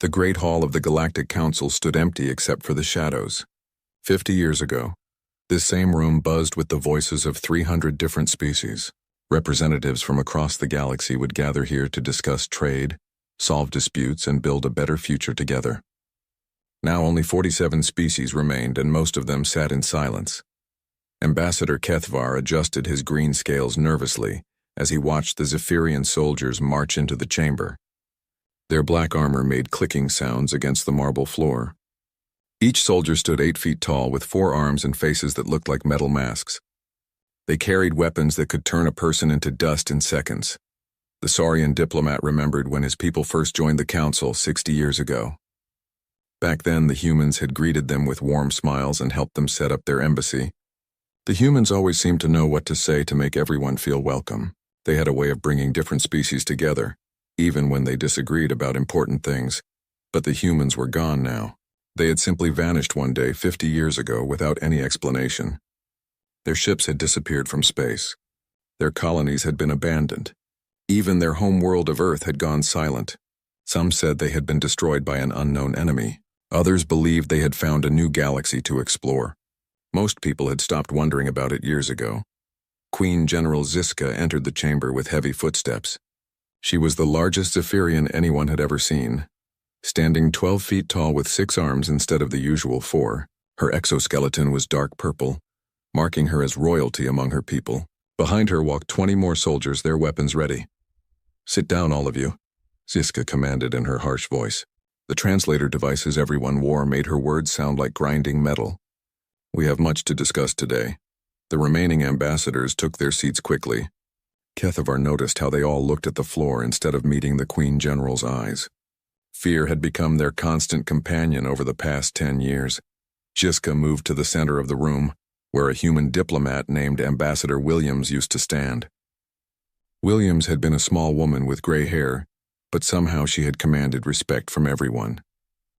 The Great Hall of the Galactic Council stood empty except for the shadows. 50 years ago, this same room buzzed with the voices of 300 different species. Representatives from across the galaxy would gather here to discuss trade, solve disputes, and build a better future together. Now only 47 species remained, and most of them sat in silence. Ambassador Kethvar adjusted his green scales nervously as he watched the Zephyrian soldiers march into the chamber. Their black armor made clicking sounds against the marble floor. Each soldier stood 8 feet tall with 4 arms and faces that looked like metal masks. They carried weapons that could turn a person into dust in seconds. The Saurian diplomat remembered when his people first joined the council 60 years ago. Back then, the humans had greeted them with warm smiles and helped them set up their embassy. The humans always seemed to know what to say to make everyone feel welcome. They had a way of bringing different species together, even when they disagreed about important things. But the humans were gone now. They had simply vanished one day 50 years ago without any explanation. Their ships had disappeared from space. Their colonies had been abandoned. Even their home world of Earth had gone silent. Some said they had been destroyed by an unknown enemy. Others believed they had found a new galaxy to explore. Most people had stopped wondering about it years ago. Queen General Ziska entered the chamber with heavy footsteps. She was the largest Zephyrian anyone had ever seen. Standing 12 feet tall with 6 arms instead of the usual 4, her exoskeleton was dark purple, marking her as royalty among her people. Behind her walked 20 more soldiers, their weapons ready. "Sit down, all of you," Ziska commanded in her harsh voice. The translator devices everyone wore made her words sound like grinding metal. "We have much to discuss today." The remaining ambassadors took their seats quickly. Kethvar noticed how they all looked at the floor instead of meeting the Queen General's eyes. Fear had become their constant companion over the past 10 years. Ziska moved to the center of the room, where a human diplomat named Ambassador Williams used to stand. Williams had been a small woman with gray hair, but somehow she had commanded respect from everyone.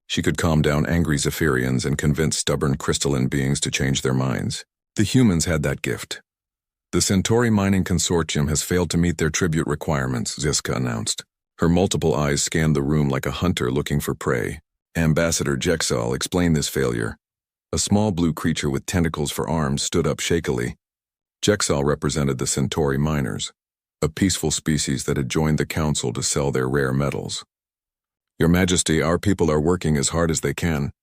She could calm down angry Zephyrians and convince stubborn crystalline beings to change their minds. The humans had that gift. "The Centauri Mining Consortium has failed to meet their tribute requirements," Ziska announced. Her multiple eyes scanned the room like a hunter looking for prey. Ambassador Jexal explained this failure. A small blue creature with tentacles for arms stood up shakily. Jexal represented the Centauri miners, a peaceful species that had joined the council to sell their rare metals. "Your Majesty, our people are working as hard as they can.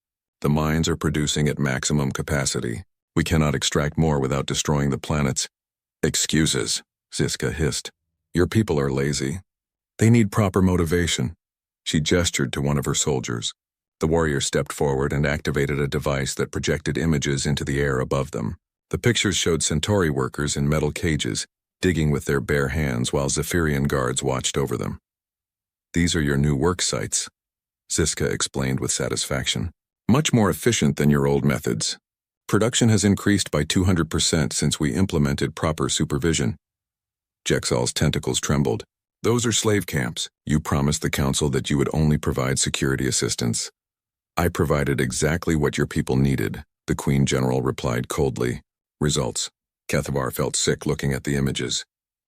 The mines are producing at maximum capacity. We cannot extract more without destroying the planets." "Excuses," Ziska hissed. "Your people are lazy. They need proper motivation." She gestured to one of her soldiers. The warrior stepped forward and activated a device that projected images into the air above them. The pictures showed Centauri workers in metal cages, digging with their bare hands while Zephyrian guards watched over them. "These are your new work sites," Ziska explained with satisfaction. "Much more efficient than your old methods. Production has increased by 200% since we implemented proper supervision." Jexal's tentacles trembled. "Those are slave camps. You promised the council that you would only provide security assistance." "I provided exactly what your people needed," the Queen General replied coldly. "Results." Kethvar felt sick looking at the images.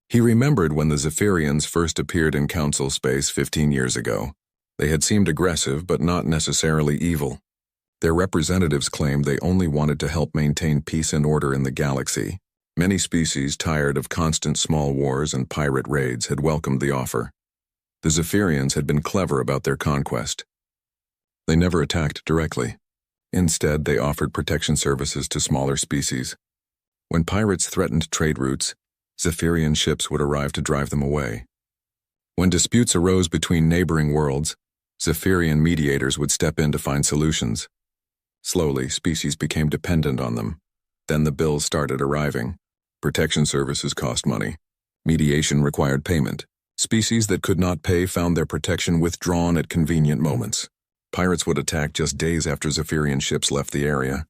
He remembered when the Zephyrians first appeared in council space 15 years ago. They had seemed aggressive but not necessarily evil. Their representatives claimed they only wanted to help maintain peace and order in the galaxy. Many species, tired of constant small wars and pirate raids, had welcomed the offer. The Zephyrians had been clever about their conquest. They never attacked directly. Instead, they offered protection services to smaller species. When pirates threatened trade routes, Zephyrian ships would arrive to drive them away. When disputes arose between neighboring worlds, Zephyrian mediators would step in to find solutions. Slowly, species became dependent on them. Then the bills started arriving. Protection services cost money. Mediation required payment. Species that could not pay found their protection withdrawn at convenient moments. Pirates would attack just days after Zephyrian ships left the area.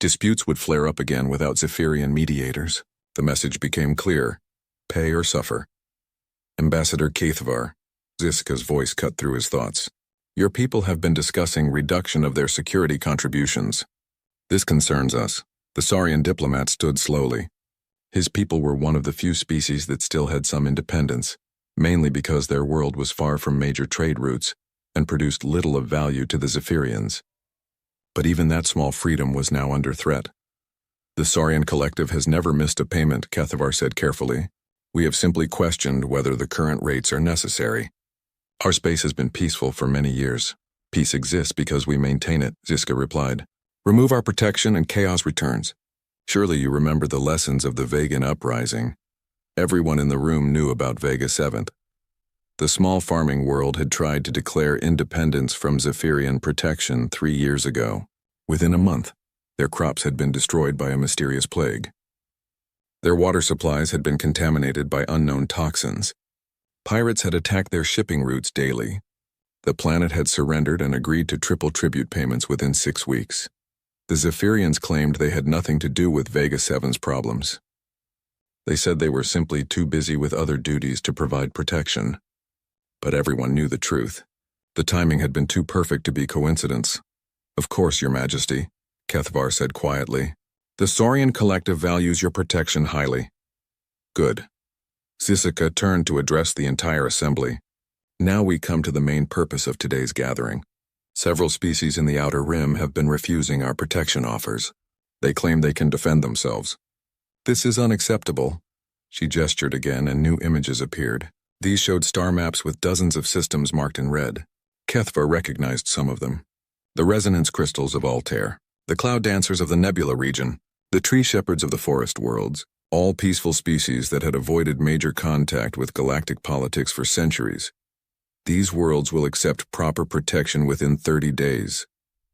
Disputes would flare up again without Zephyrian mediators. The message became clear: pay or suffer. "Ambassador Kethvar," Ziska's voice cut through his thoughts. "Your people have been discussing reduction of their security contributions. This concerns us." The Saurian diplomat stood slowly. His people were one of the few species that still had some independence, mainly because their world was far from major trade routes, and produced little of value to the Zephyrians. But even that small freedom was now under threat. The Saurian Collective has never missed a payment, Kethavar said carefully. We have simply questioned whether the current rates are necessary. Our space has been peaceful for many years. Peace exists because we maintain it, Ziska replied. Remove our protection and chaos returns. Surely you remember the lessons of the Vegan uprising. Everyone in the room knew about Vega 7th. The small farming world had tried to declare independence from Zephyrian protection 3 years ago. Within a month, their crops had been destroyed by a mysterious plague. Their water supplies had been contaminated by unknown toxins. Pirates had attacked their shipping routes daily. The planet had surrendered and agreed to triple tribute payments within 6 weeks. The Zephyrians claimed they had nothing to do with Vega 7's problems. They said they were simply too busy with other duties to provide protection. But everyone knew the truth. The timing had been too perfect to be coincidence. Of course, Your Majesty, Kethavar said quietly. The Saurian Collective values your protection highly. Good. Zisika turned to address the entire assembly. Now we come to the main purpose of today's gathering. Several species in the Outer Rim have been refusing our protection offers. They claim they can defend themselves. This is unacceptable. She gestured again and new images appeared. These showed star maps with dozens of systems marked in red. Kethavar recognized some of them. The resonance crystals of Altair, the cloud dancers of the nebula region, the tree shepherds of the forest worlds, all peaceful species that had avoided major contact with galactic politics for centuries. These worlds will accept proper protection within 30 days,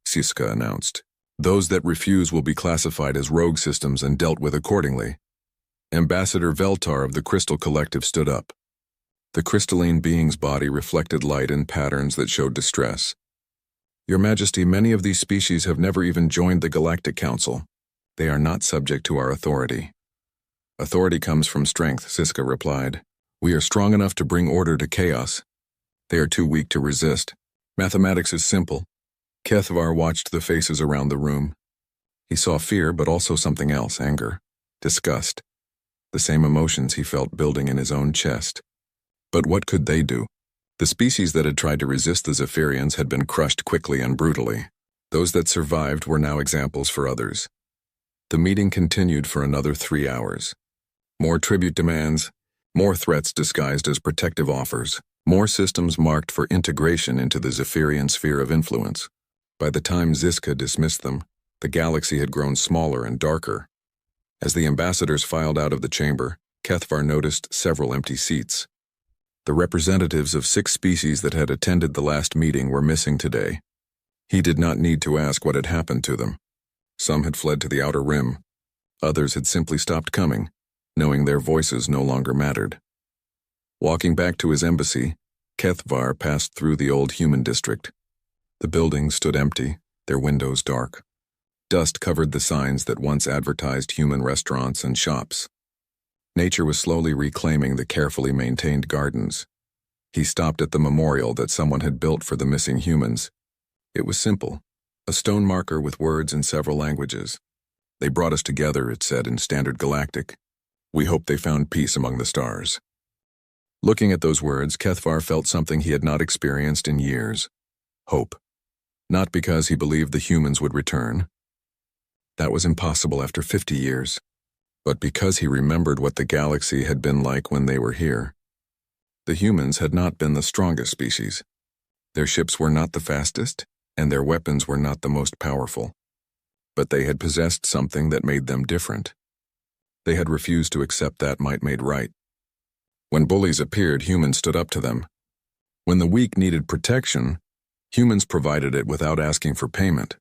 Siska announced. Those that refuse will be classified as rogue systems and dealt with accordingly. Ambassador Veltar of the Crystal Collective stood up. The crystalline being's body reflected light in patterns that showed distress. Your Majesty, many of these species have never even joined the Galactic Council. They are not subject to our authority. Authority comes from strength, Siska replied. We are strong enough to bring order to chaos. They are too weak to resist. Mathematics is simple. Kethavar watched the faces around the room. He saw fear, but also something else, anger, disgust, the same emotions he felt building in his own chest. But what could they do? The species that had tried to resist the Zephyrians had been crushed quickly and brutally. Those that survived were now examples for others. The meeting continued for another 3 hours. More tribute demands, more threats disguised as protective offers, more systems marked for integration into the Zephyrian sphere of influence. By the time Ziska dismissed them, the galaxy had grown smaller and darker. As the ambassadors filed out of the chamber, Kethavar noticed several empty seats. The representatives of 6 species that had attended the last meeting were missing today. He did not need to ask what had happened to them. Some had fled to the Outer Rim. Others had simply stopped coming, knowing their voices no longer mattered. Walking back to his embassy, Kethavar passed through the old human district. The buildings stood empty, their windows dark. Dust covered the signs that once advertised human restaurants and shops. Nature was slowly reclaiming the carefully maintained gardens. He stopped at the memorial that someone had built for the missing humans. It was simple, a stone marker with words in several languages. They brought us together, it said in Standard Galactic. We hope they found peace among the stars. Looking at those words, Kethavar felt something he had not experienced in years. Hope. Not because he believed the humans would return. That was impossible after 50 years. But because he remembered what the galaxy had been like when they were here. The humans had not been the strongest species. Their ships were not the fastest, and their weapons were not the most powerful. But they had possessed something that made them different. They had refused to accept that might made right. When bullies appeared, humans stood up to them. When the weak needed protection, humans provided it without asking for payment.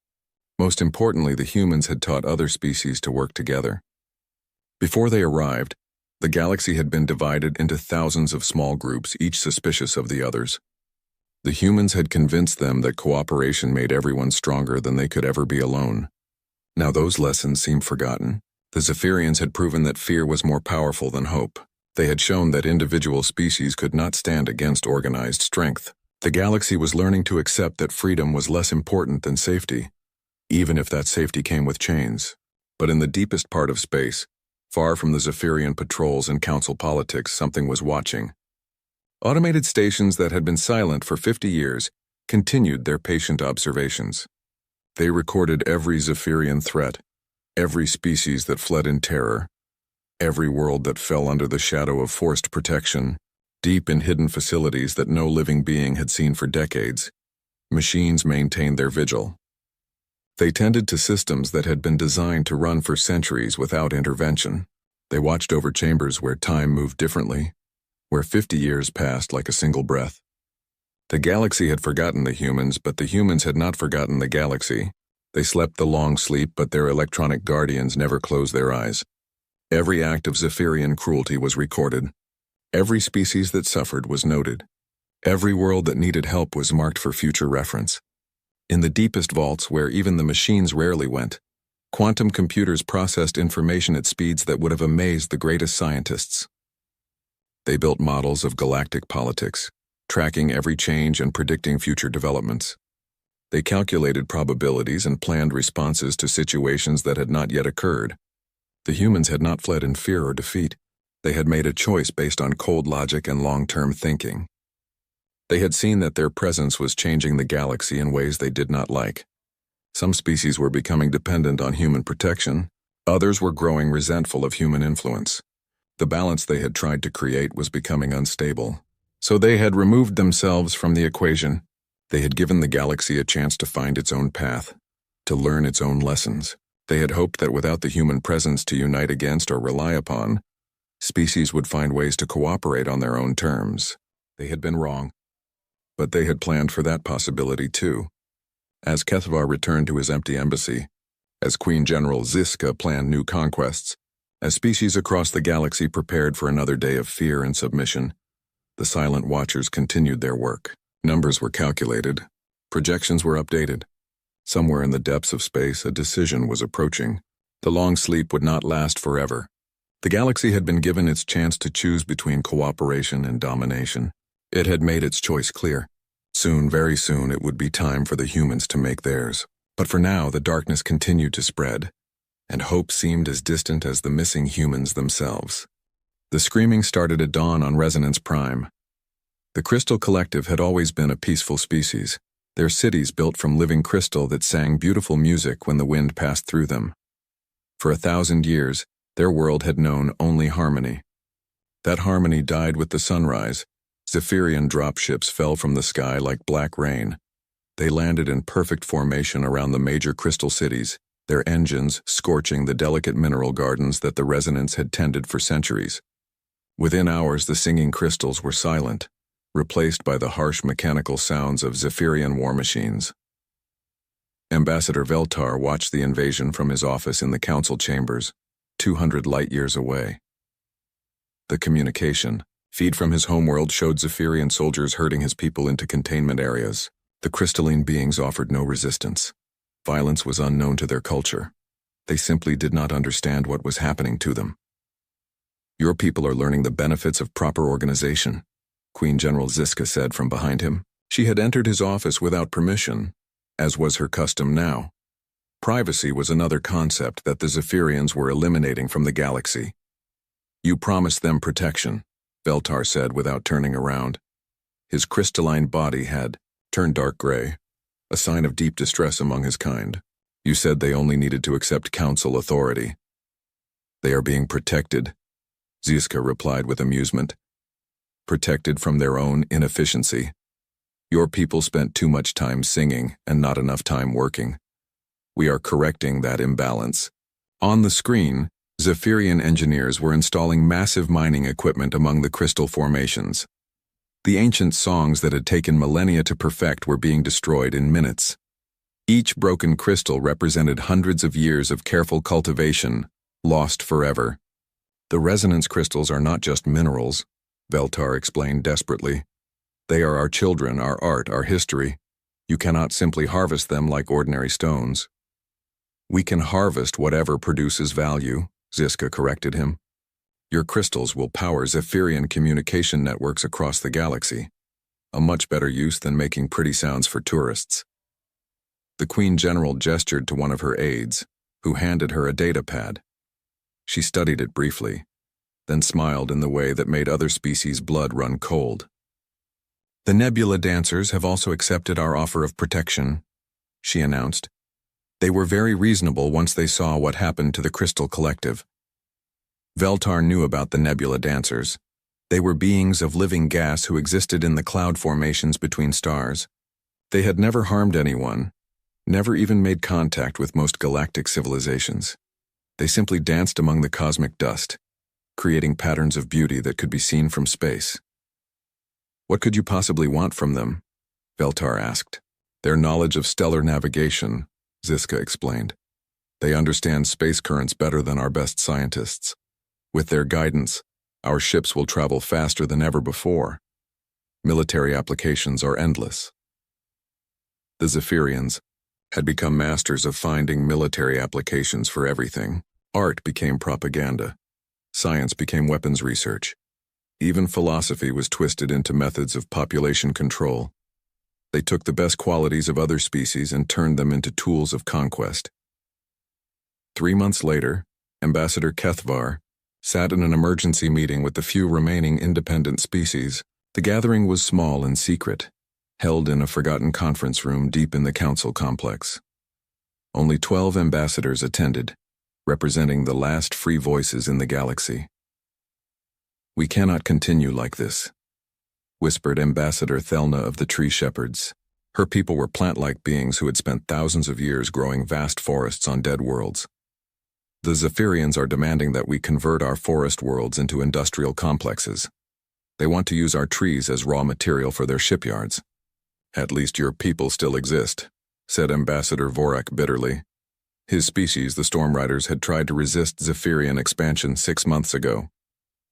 Most importantly, the humans had taught other species to work together. Before they arrived, the galaxy had been divided into thousands of small groups, each suspicious of the others. The humans had convinced them that cooperation made everyone stronger than they could ever be alone. Now those lessons seemed forgotten. The Zephyrians had proven that fear was more powerful than hope. They had shown that individual species could not stand against organized strength. The galaxy was learning to accept that freedom was less important than safety, even if that safety came with chains. But in the deepest part of space, far from the Zephyrian patrols and council politics, something was watching. Automated stations that had been silent for 50 years continued their patient observations. They recorded every Zephyrian threat, every species that fled in terror, every world that fell under the shadow of forced protection, deep in hidden facilities that no living being had seen for decades. Machines maintained their vigil. They tended to systems that had been designed to run for centuries without intervention. They watched over chambers where time moved differently, where 50 years passed like a single breath. The galaxy had forgotten the humans, but the humans had not forgotten the galaxy. They slept the long sleep, but their electronic guardians never closed their eyes. Every act of Zephyrian cruelty was recorded. Every species that suffered was noted. Every world that needed help was marked for future reference. In the deepest vaults, where even the machines rarely went, quantum computers processed information at speeds that would have amazed the greatest scientists. They built models of galactic politics, tracking every change and predicting future developments. They calculated probabilities and planned responses to situations that had not yet occurred. The humans had not fled in fear or defeat. They had made a choice based on cold logic and long-term thinking. They had seen that their presence was changing the galaxy in ways they did not like. Some species were becoming dependent on human protection. Others were growing resentful of human influence. The balance they had tried to create was becoming unstable. So they had removed themselves from the equation. They had given the galaxy a chance to find its own path, to learn its own lessons. They had hoped that without the human presence to unite against or rely upon, species would find ways to cooperate on their own terms. They had been wrong. But they had planned for that possibility too. As Kethvar returned to his empty embassy, as Queen General Ziska planned new conquests, as species across the galaxy prepared for another day of fear and submission, the silent watchers continued their work. Numbers were calculated. Projections were updated. Somewhere in the depths of space, a decision was approaching. The long sleep would not last forever. The galaxy had been given its chance to choose between cooperation and domination. It had made its choice clear. Soon, very soon, it would be time for the humans to make theirs. But for now, the darkness continued to spread, and hope seemed as distant as the missing humans themselves. The screaming started at dawn on Resonance Prime. The Crystal Collective had always been a peaceful species, their cities built from living crystal that sang beautiful music when the wind passed through them. For 1,000 years, their world had known only harmony. That harmony died with the sunrise. Zephyrian dropships fell from the sky like black rain. They landed in perfect formation around the major crystal cities, their engines scorching the delicate mineral gardens that the resonance had tended for centuries. Within hours, the singing crystals were silent, replaced by the harsh mechanical sounds of Zephyrian war machines. Ambassador Veltar watched the invasion from his office in the council chambers, 200 light-years away. The communication feed from his homeworld showed Zephyrian soldiers herding his people into containment areas. The crystalline beings offered no resistance. Violence was unknown to their culture. They simply did not understand what was happening to them. Your people are learning the benefits of proper organization, Queen General Ziska said from behind him. She had entered his office without permission, as was her custom now. Privacy was another concept that the Zephyrians were eliminating from the galaxy. You promised them protection, Veltar said without turning around. His crystalline body had turned dark gray, a sign of deep distress among his kind. You said they only needed to accept council authority. They are being protected, Ziska replied with amusement. Protected from their own inefficiency. Your people spent too much time singing and not enough time working. We are correcting that imbalance. On the screen, Zephyrian engineers were installing massive mining equipment among the crystal formations. The ancient songs that had taken millennia to perfect were being destroyed in minutes. Each broken crystal represented hundreds of years of careful cultivation, lost forever. The resonance crystals are not just minerals, Veltar explained desperately. They are our children, our art, our history. You cannot simply harvest them like ordinary stones. We can harvest whatever produces value, Ziska corrected him. Your crystals will power Zephyrian communication networks across the galaxy, a much better use than making pretty sounds for tourists. The Queen General gestured to one of her aides, who handed her a data pad. She studied it briefly, then smiled in the way that made other species' blood run cold. The Nebula Dancers have also accepted our offer of protection, she announced. They were very reasonable once they saw what happened to the Crystal Collective. Veltar knew about the Nebula Dancers. They were beings of living gas who existed in the cloud formations between stars. They had never harmed anyone, never even made contact with most galactic civilizations. They simply danced among the cosmic dust, creating patterns of beauty that could be seen from space. What could you possibly want from them? Veltar asked. Their knowledge of stellar navigation, Ziska explained. They understand space currents better than our best scientists. With their guidance, our ships will travel faster than ever before. Military applications are endless. The Zephyrians had become masters of finding military applications for everything. Art became propaganda. Science became weapons research. Even philosophy was twisted into methods of population control. They took the best qualities of other species and turned them into tools of conquest. 3 months later, Ambassador Kethvar sat in an emergency meeting with the few remaining independent species. The gathering was small and secret, held in a forgotten conference room deep in the council complex. Only 12 ambassadors attended, representing the last free voices in the galaxy. "We cannot continue like this," whispered Ambassador Thelna of the Tree Shepherds. Her people were plant-like beings who had spent thousands of years growing vast forests on dead worlds. The Zephyrians are demanding that we convert our forest worlds into industrial complexes. They want to use our trees as raw material for their shipyards. "At least your people still exist," said Ambassador Vorak bitterly. His species, the Storm Riders, had tried to resist Zephyrian expansion 6 months ago.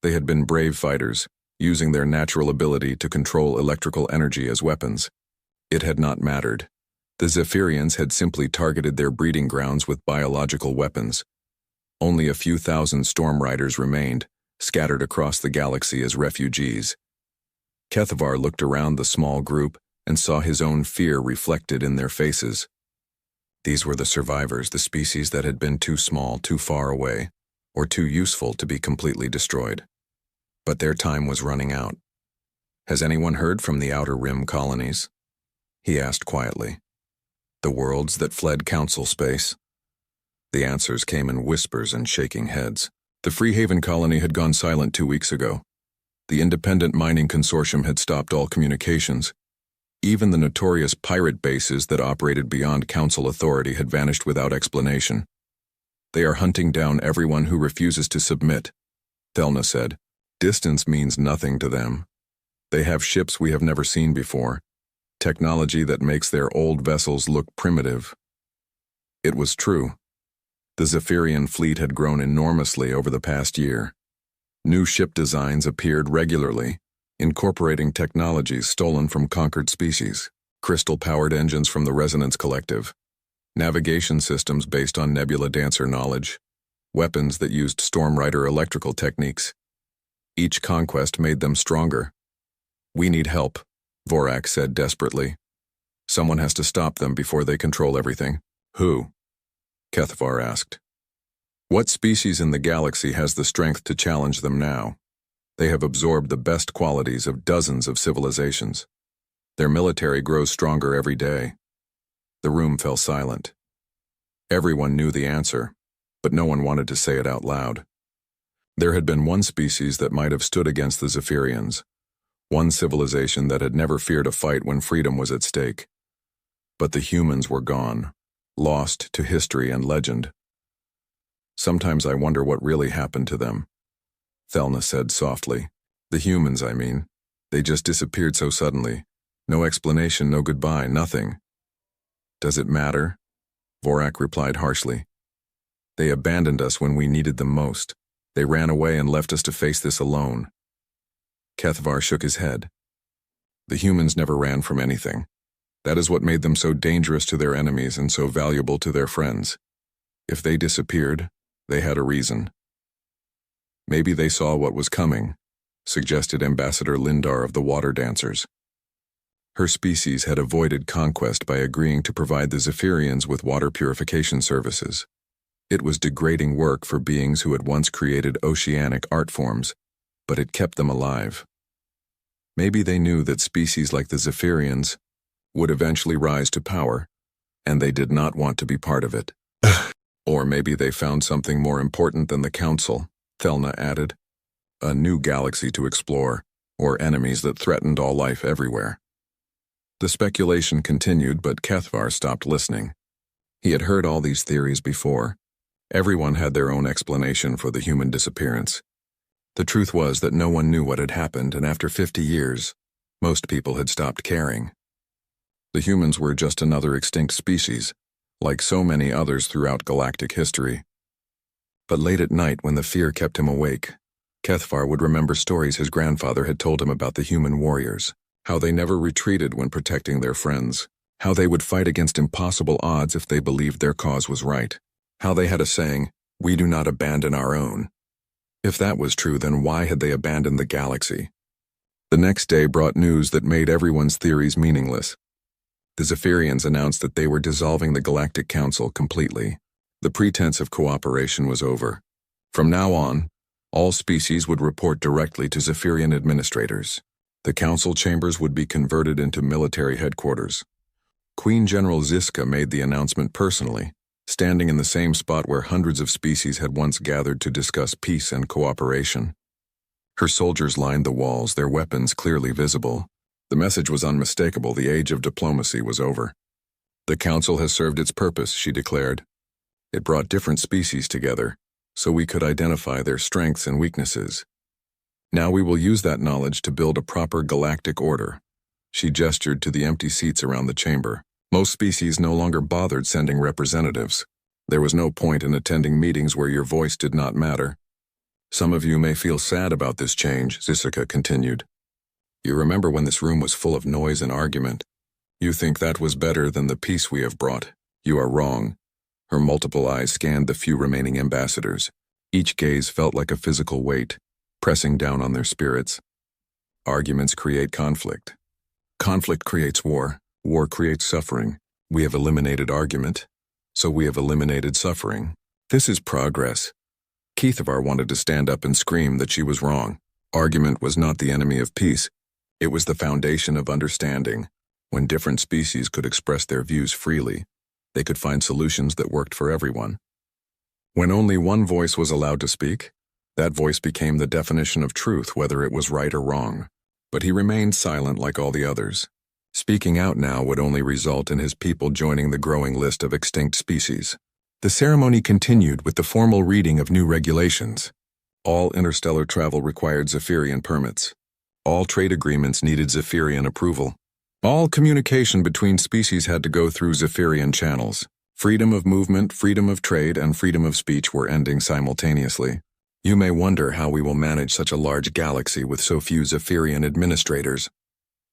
They had been brave fighters, using their natural ability to control electrical energy as weapons. It had not mattered. The Zephyrians had simply targeted their breeding grounds with biological weapons. Only a few thousand Storm Riders remained, scattered across the galaxy as refugees. Kethvar looked around the small group and saw his own fear reflected in their faces. These were the survivors, the species that had been too small, too far away, or too useful to be completely destroyed. But their time was running out. "Has anyone heard from the Outer Rim colonies?" he asked quietly. "The worlds that fled council space?" The answers came in whispers and shaking heads. The Freehaven colony had gone silent 2 weeks ago. The independent mining consortium had stopped all communications. Even the notorious pirate bases that operated beyond council authority had vanished without explanation. "They are hunting down everyone who refuses to submit," Thelna said. "Distance means nothing to them. They have ships we have never seen before, technology that makes their old vessels look primitive." It was true. The Zephyrian fleet had grown enormously over the past year. New ship designs appeared regularly, incorporating technologies stolen from conquered species, crystal-powered engines from the Resonance Collective, navigation systems based on Nebula Dancer knowledge, weapons that used Storm Rider electrical techniques. Each conquest made them stronger. "We need help," Vorak said desperately. "Someone has to stop them before they control everything." "Who?" Kethvar asked. "What species in the galaxy has the strength to challenge them now? They have absorbed the best qualities of dozens of civilizations. Their military grows stronger every day." The room fell silent. Everyone knew the answer, but no one wanted to say it out loud. There had been one species that might have stood against the Zephyrians, one civilization that had never feared a fight when freedom was at stake. But the humans were gone, lost to history and legend. "Sometimes I wonder what really happened to them," Thelna said softly. "The humans, I mean. They just disappeared so suddenly. No explanation, no goodbye, nothing." "Does it matter?" Vorak replied harshly. "They abandoned us when we needed them most. They ran away and left us to face this alone." Kethvar shook his head. "The humans never ran from anything. That is what made them so dangerous to their enemies and so valuable to their friends. If they disappeared, they had a reason." "Maybe they saw what was coming," suggested Ambassador Lindar of the Water Dancers. Her species had avoided conquest by agreeing to provide the Zephyrians with water purification services. It was degrading work for beings who had once created oceanic art forms, but it kept them alive. Maybe they knew that species like the Zephyrians would eventually rise to power, and they did not want to be part of it. Or maybe they found something more important than the Council, Thelna added. A new galaxy to explore, or enemies that threatened all life everywhere. The speculation continued, but Kethvar stopped listening. He had heard all these theories before. Everyone had their own explanation for the human disappearance. The truth was that no one knew what had happened, and after 50 years, most people had stopped caring. The humans were just another extinct species, like so many others throughout galactic history. But late at night, when the fear kept him awake, Kethvar would remember stories his grandfather had told him about the human warriors, how they never retreated when protecting their friends, how they would fight against impossible odds if they believed their cause was right, how they had a saying, "We do not abandon our own." If that was true, then why had they abandoned the galaxy? The next day brought news that made everyone's theories meaningless. The Zephyrians announced that they were dissolving the Galactic Council completely. The pretense of cooperation was over. From now on, all species would report directly to Zephyrian administrators. The council chambers would be converted into military headquarters. Queen General Ziska made the announcement personally, standing in the same spot where hundreds of species had once gathered to discuss peace and cooperation. Her soldiers lined the walls, their weapons clearly visible. The message was unmistakable. The age of diplomacy was over. The council has served its purpose, she declared. It brought different species together, so we could identify their strengths and weaknesses. Now we will use that knowledge to build a proper galactic order. She gestured to the empty seats around the chamber. Most species no longer bothered sending representatives. There was no point in attending meetings where your voice did not matter. Some of you may feel sad about this change, Ziska continued. You remember when this room was full of noise and argument. You think that was better than the peace we have brought. You are wrong. Her multiple eyes scanned the few remaining ambassadors. Each gaze felt like a physical weight, pressing down on their spirits. Arguments create conflict. Conflict creates war. War creates suffering. We have eliminated argument, so we have eliminated suffering. This is progress. Kethvar wanted to stand up and scream that she was wrong. Argument was not the enemy of peace. It was the foundation of understanding. When different species could express their views freely, they could find solutions that worked for everyone. When only one voice was allowed to speak, that voice became the definition of truth, whether it was right or wrong. But he remained silent like all the others. Speaking out now would only result in his people joining the growing list of extinct species. The ceremony continued with the formal reading of new regulations. All interstellar travel required Zephyrian permits. All trade agreements needed Zephyrian approval. All communication between species had to go through Zephyrian channels. Freedom of movement, freedom of trade, and freedom of speech were ending simultaneously. You may wonder how we will manage such a large galaxy with so few Zephyrian administrators,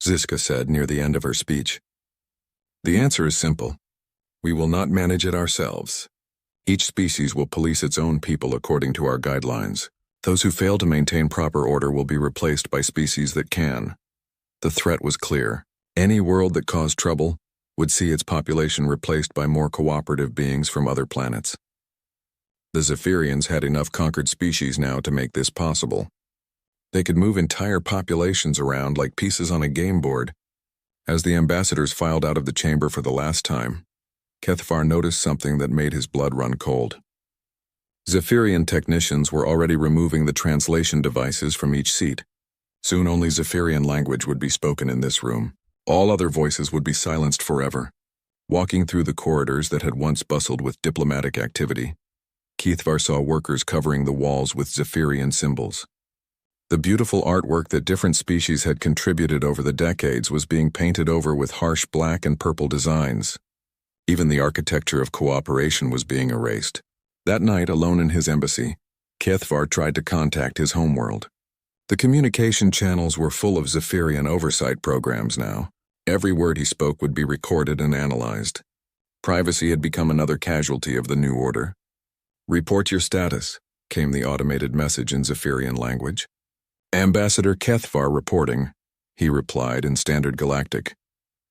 Ziska said near the end of her speech. The answer is simple. We will not manage it ourselves. Each species will police its own people according to our guidelines. Those who fail to maintain proper order will be replaced by species that can. The threat was clear. Any world that caused trouble would see its population replaced by more cooperative beings from other planets. The Zephyrians had enough conquered species now to make this possible. They could move entire populations around like pieces on a game board. As the ambassadors filed out of the chamber for the last time, Kethvar noticed something that made his blood run cold. Zephyrian technicians were already removing the translation devices from each seat. Soon only Zephyrian language would be spoken in this room. All other voices would be silenced forever. Walking through the corridors that had once bustled with diplomatic activity, Kethvar saw workers covering the walls with Zephyrian symbols. The beautiful artwork that different species had contributed over the decades was being painted over with harsh black and purple designs. Even the architecture of cooperation was being erased. That night, alone in his embassy, Kethvar tried to contact his homeworld. The communication channels were full of Zephyrian oversight programs now. Every word he spoke would be recorded and analyzed. Privacy had become another casualty of the new order. Report your status, came the automated message in Zephyrian language. Ambassador Kethvar reporting, he replied in Standard Galactic,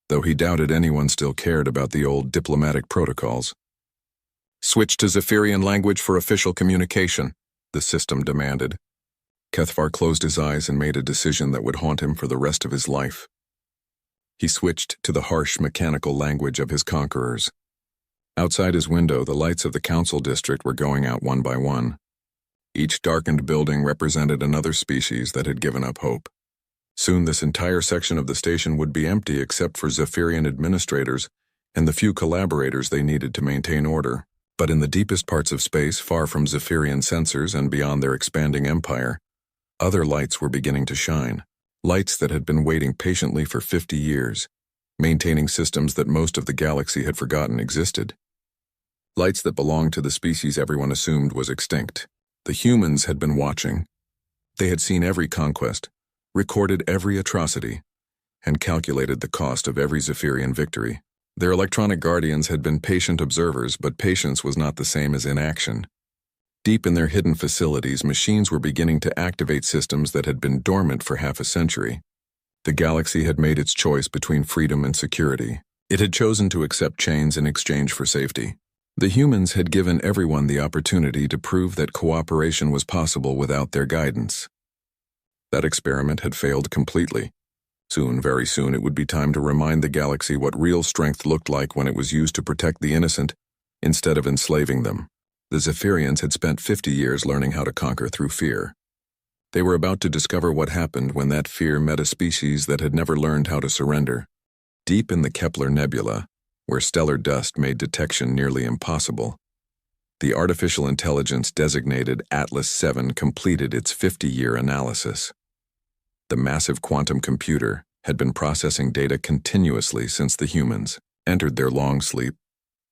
though he doubted anyone still cared about the old diplomatic protocols. Switch to Zephyrian language for official communication, the system demanded. Kethvar closed his eyes and made a decision that would haunt him for the rest of his life. He switched to the harsh mechanical language of his conquerors. Outside his window, the lights of the council district were going out one by one. Each darkened building represented another species that had given up hope. Soon this entire section of the station would be empty except for Zephyrian administrators and the few collaborators they needed to maintain order. But in the deepest parts of space, far from Zephyrian sensors and beyond their expanding empire, other lights were beginning to shine. Lights that had been waiting patiently for 50 years, maintaining systems that most of the galaxy had forgotten existed. Lights that belonged to the species everyone assumed was extinct. The humans had been watching. They had seen every conquest, recorded every atrocity, and calculated the cost of every Zephyrian victory. Their electronic guardians had been patient observers, but patience was not the same as inaction. Deep in their hidden facilities, machines were beginning to activate systems that had been dormant for half a century. The galaxy had made its choice between freedom and security. It had chosen to accept chains in exchange for safety. The humans had given everyone the opportunity to prove that cooperation was possible without their guidance. That experiment had failed completely. Soon, very soon, it would be time to remind the galaxy what real strength looked like when it was used to protect the innocent instead of enslaving them. The Zephyrians had spent 50 years learning how to conquer through fear. They were about to discover what happened when that fear met a species that had never learned how to surrender. Deep in the Kepler Nebula, where stellar dust made detection nearly impossible, the artificial intelligence designated Atlas 7 completed its 50-year analysis. The massive quantum computer had been processing data continuously since the humans entered their long sleep,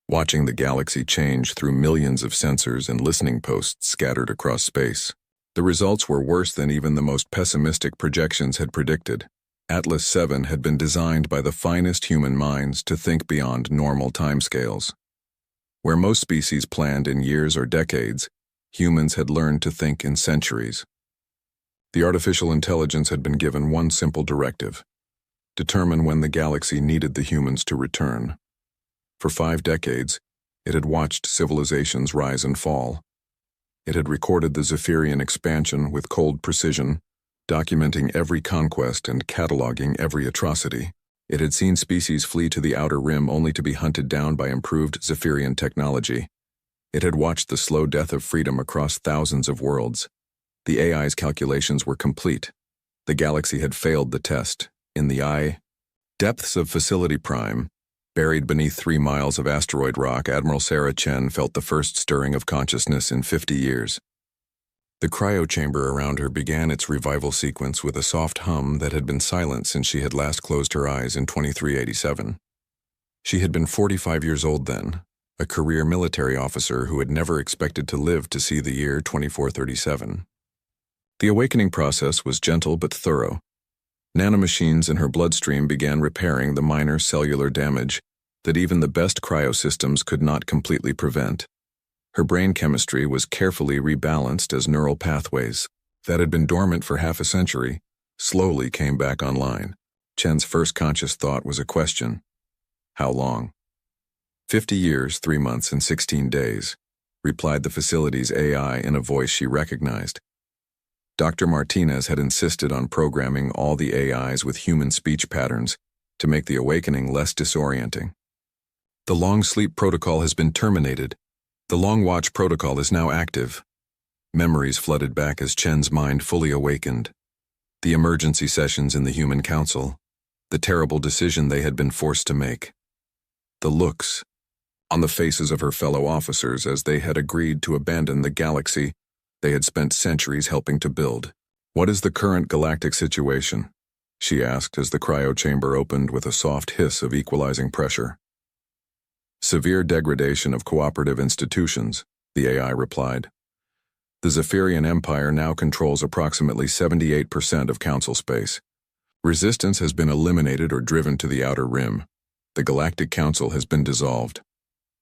watching the galaxy change through millions of sensors and listening posts scattered across space. The results were worse than even the most pessimistic projections had predicted. Atlas 7 had been designed by the finest human minds to think beyond normal timescales. Where most species planned in years or decades, humans had learned to think in centuries. The artificial intelligence had been given one simple directive: determine when the galaxy needed the humans to return. For 5 decades, it had watched civilizations rise and fall. It had recorded the Zephyrian expansion with cold precision, documenting every conquest and cataloging every atrocity. It had seen species flee to the outer rim only to be hunted down by improved Zephyrian technology. It had watched the slow death of freedom across thousands of worlds. The AI's calculations were complete. The galaxy had failed the test. In the depths of Facility Prime, buried beneath 3 miles of asteroid rock, Admiral Sarah Chen felt the first stirring of consciousness in 50 years. The cryo chamber around her began its revival sequence with a soft hum that had been silent since she had last closed her eyes in 2387. She had been 45 years old then, a career military officer who had never expected to live to see the year 2437. The awakening process was gentle but thorough. Nanomachines in her bloodstream began repairing the minor cellular damage that even the best cryosystems could not completely prevent. Her brain chemistry was carefully rebalanced as neural pathways that had been dormant for half a century slowly came back online. Chen's first conscious thought was a question: how long? 50 years, 3 months, and 16 days, replied the facility's AI in a voice she recognized. Dr. Martinez had insisted on programming all the AIs with human speech patterns to make the awakening less disorienting. The long sleep protocol has been terminated. The long watch protocol is now active. Memories flooded back as Chen's mind fully awakened. The emergency sessions in the Human Council, the terrible decision they had been forced to make. The looks on the faces of her fellow officers as they had agreed to abandon the galaxy they had spent centuries helping to build. What is the current galactic situation? She asked as the cryo chamber opened with a soft hiss of equalizing pressure. Severe degradation of cooperative institutions, the AI replied. The Zephyrian Empire now controls approximately 78% of Council space. Resistance has been eliminated or driven to the outer rim. The Galactic Council has been dissolved.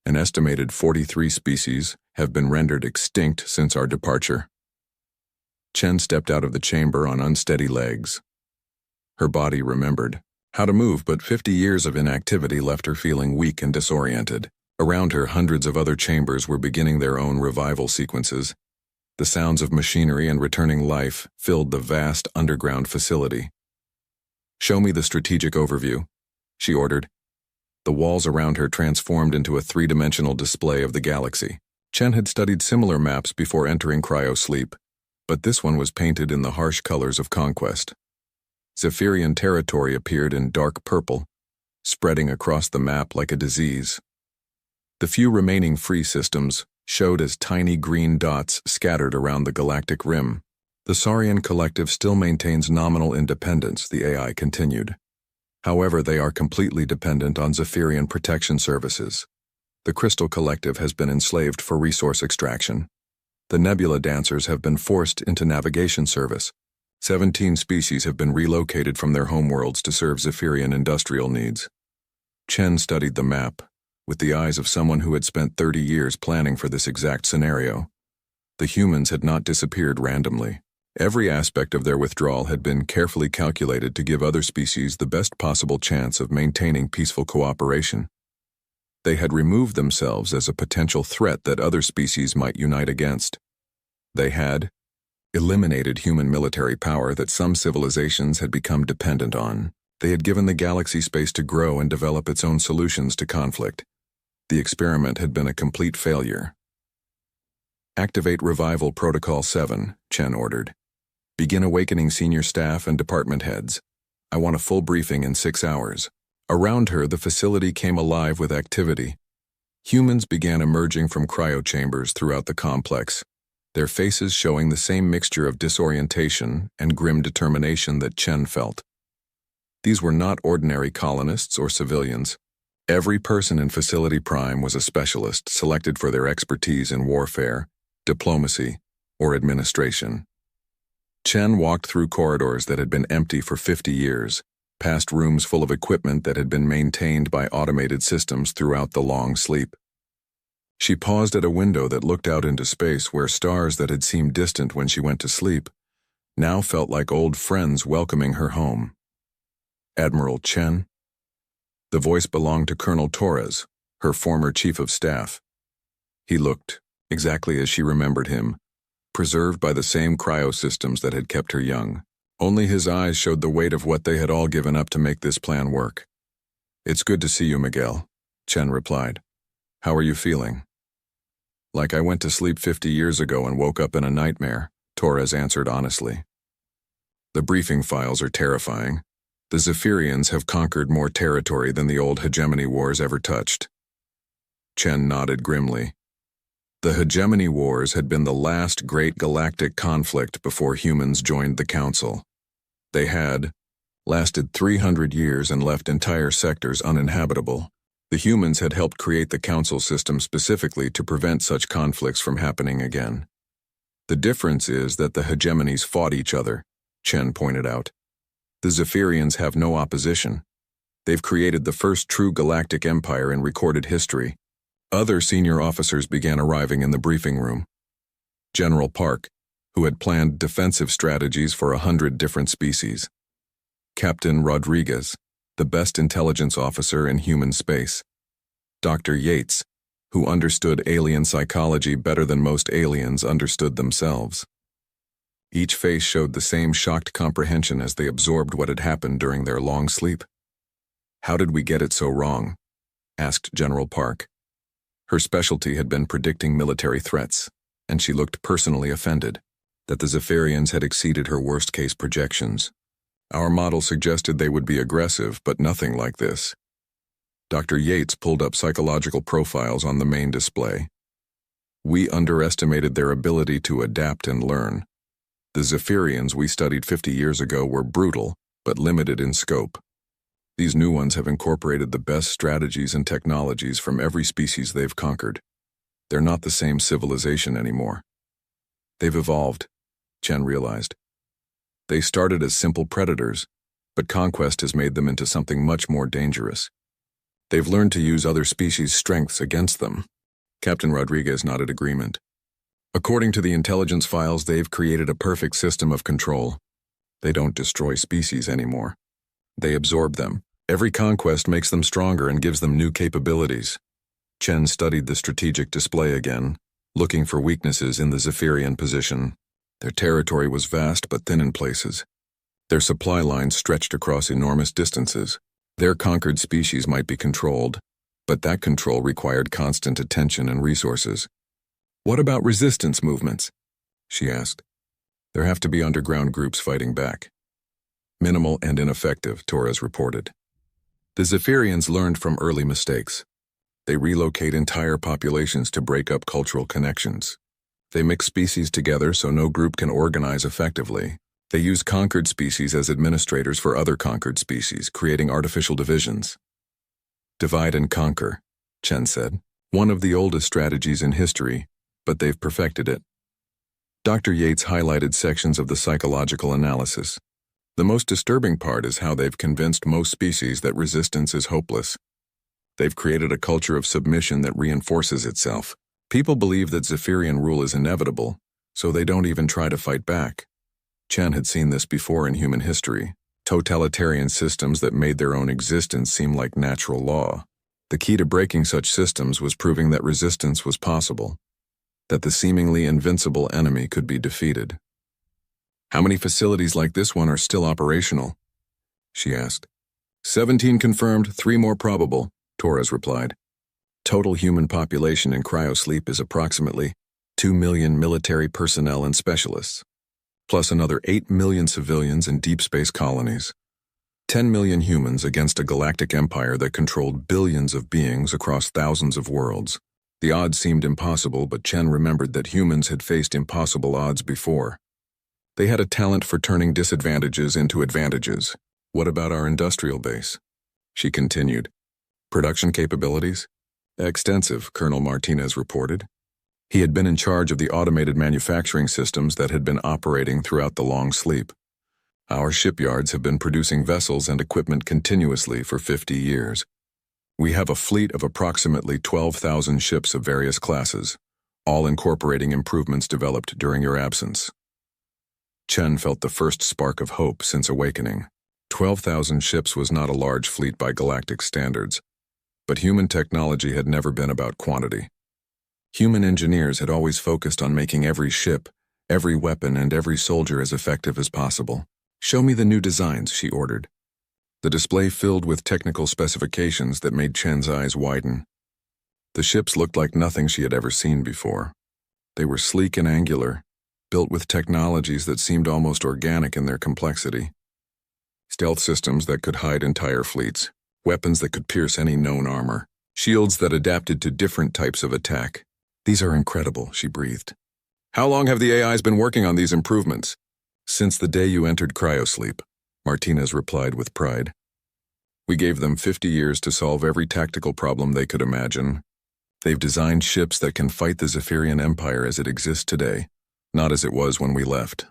An estimated 43 species have been rendered extinct since our departure. Chen stepped out of the chamber on unsteady legs. Her body remembered how to move, but 50 years of inactivity left her feeling weak and disoriented. Around her, hundreds of other chambers were beginning their own revival sequences. The sounds of machinery and returning life filled the vast underground facility. "Show me the strategic overview," she ordered. The walls around her transformed into a three-dimensional display of the galaxy. Chen had studied similar maps before entering cryo sleep, but this one was painted in the harsh colors of conquest. Zephyrian territory appeared in dark purple, spreading across the map like a disease. The few remaining free systems showed as tiny green dots scattered around the galactic rim. "The Saurian Collective still maintains nominal independence," the AI continued. "However, they are completely dependent on Zephyrian protection services. The Crystal Collective has been enslaved for resource extraction. The Nebula Dancers have been forced into navigation service. 17 species have been relocated from their homeworlds to serve Zephyrian industrial needs." Chen studied the map, with the eyes of someone who had spent 30 years planning for this exact scenario. The humans had not disappeared randomly. Every aspect of their withdrawal had been carefully calculated to give other species the best possible chance of maintaining peaceful cooperation. They had removed themselves as a potential threat that other species might unite against. They had eliminated human military power that some civilizations had become dependent on. They had given the galaxy space to grow and develop its own solutions to conflict. The experiment had been a complete failure. "Activate Revival Protocol 7, Chen ordered. "Begin awakening senior staff and department heads. I want a full briefing in 6 hours." Around her, the facility came alive with activity. Humans began emerging from cryo chambers throughout the complex, their faces showing the same mixture of disorientation and grim determination that Chen felt. These were not ordinary colonists or civilians. Every person in Facility Prime was a specialist selected for their expertise in warfare, diplomacy, or administration. Chen walked through corridors that had been empty for 50 years, past rooms full of equipment that had been maintained by automated systems throughout the long sleep. She paused at a window that looked out into space where stars that had seemed distant when she went to sleep now felt like old friends welcoming her home. "Admiral Chen?" The voice belonged to Colonel Torres, her former chief of staff. He looked exactly as she remembered him, preserved by the same cryo systems that had kept her young. Only his eyes showed the weight of what they had all given up to make this plan work. "It's good to see you, Miguel," Chen replied. "How are you feeling?" "Like I went to sleep 50 years ago and woke up in a nightmare," Torres answered honestly. "The briefing files are terrifying. The Zephyrians have conquered more territory than the old hegemony wars ever touched." Chen nodded grimly. The hegemony wars had been the last great galactic conflict before humans joined the Council. They had lasted 300 years and left entire sectors uninhabitable. The humans had helped create the Council system specifically to prevent such conflicts from happening again. "The difference is that the hegemonies fought each other," Chen pointed out. "The Zephyrians have no opposition. They've created the first true galactic empire in recorded history." Other senior officers began arriving in the briefing room. General Park, who had planned defensive strategies for 100 different species. Captain Rodriguez, the best intelligence officer in human space. Dr. Yates, who understood alien psychology better than most aliens understood themselves. Each face showed the same shocked comprehension as they absorbed what had happened during their long sleep. "How did we get it so wrong?" asked General Park. Her specialty had been predicting military threats, and she looked personally offended that the Zephyrians had exceeded her worst-case projections. "Our model suggested they would be aggressive, but nothing like this." Dr. Yates pulled up psychological profiles on the main display. "We underestimated their ability to adapt and learn. The Zephyrians we studied 50 years ago were brutal, but limited in scope. These new ones have incorporated the best strategies and technologies from every species they've conquered. They're not the same civilization anymore. They've evolved," Chen realized. "They started as simple predators, but conquest has made them into something much more dangerous. They've learned to use other species' strengths against them." Captain Rodriguez nodded agreement. "According to the intelligence files, they've created a perfect system of control. They don't destroy species anymore. They absorb them. Every conquest makes them stronger and gives them new capabilities." Chen studied the strategic display again, looking for weaknesses in the Zephyrian position. Their territory was vast but thin in places. Their supply lines stretched across enormous distances. Their conquered species might be controlled, but that control required constant attention and resources. "What about resistance movements?" she asked. "There have to be underground groups fighting back." "Minimal and ineffective," Torres reported. The Zephyrians learned from early mistakes. They relocate entire populations to break up cultural connections. They mix species together so no group can organize effectively. They use conquered species as administrators for other conquered species, creating artificial divisions. "Divide and conquer," Chen said. "One of the oldest strategies in history, but they've perfected it." Dr. Yates highlighted sections of the psychological analysis. "The most disturbing part is how they've convinced most species that resistance is hopeless. They've created a culture of submission that reinforces itself. People believe that Zephyrian rule is inevitable, so they don't even try to fight back." Chen had seen this before in human history. Totalitarian systems that made their own existence seem like natural law. The key to breaking such systems was proving that resistance was possible, that the seemingly invincible enemy could be defeated. "How many facilities like this one are still operational?" she asked. 17 confirmed, 3 more probable," Torres replied. Total human population in cryosleep is approximately 2 million military personnel and specialists, plus another 8 million civilians in deep space colonies. 10 million humans against a galactic empire that controlled billions of beings across thousands of worlds. The odds seemed impossible, but Chen remembered that humans had faced impossible odds before. They had a talent for turning disadvantages into advantages. "What about our industrial base?" she continued. "Production capabilities?" "Extensive," Colonel Martinez reported. He had been in charge of the automated manufacturing systems that had been operating throughout the long sleep. "Our shipyards have been producing vessels and equipment continuously for 50 years. We have a fleet of approximately 12,000 ships of various classes, all incorporating improvements developed during your absence." Chen felt the first spark of hope since awakening. 12,000 ships was not a large fleet by galactic standards, but human technology had never been about quantity. Human engineers had always focused on making every ship, every weapon, and every soldier as effective as possible. "Show me the new designs," she ordered. The display filled with technical specifications that made Chen's eyes widen. The ships looked like nothing she had ever seen before. They were sleek and angular, built with technologies that seemed almost organic in their complexity. Stealth systems that could hide entire fleets, weapons that could pierce any known armor, shields that adapted to different types of attack. "These are incredible," she breathed. "How long have the AIs been working on these improvements?" "Since the day you entered cryosleep," Martinez replied with pride. "We gave them 50 years to solve every tactical problem they could imagine. They've designed ships that can fight the Zephyrian Empire as it exists today, not as it was when we left."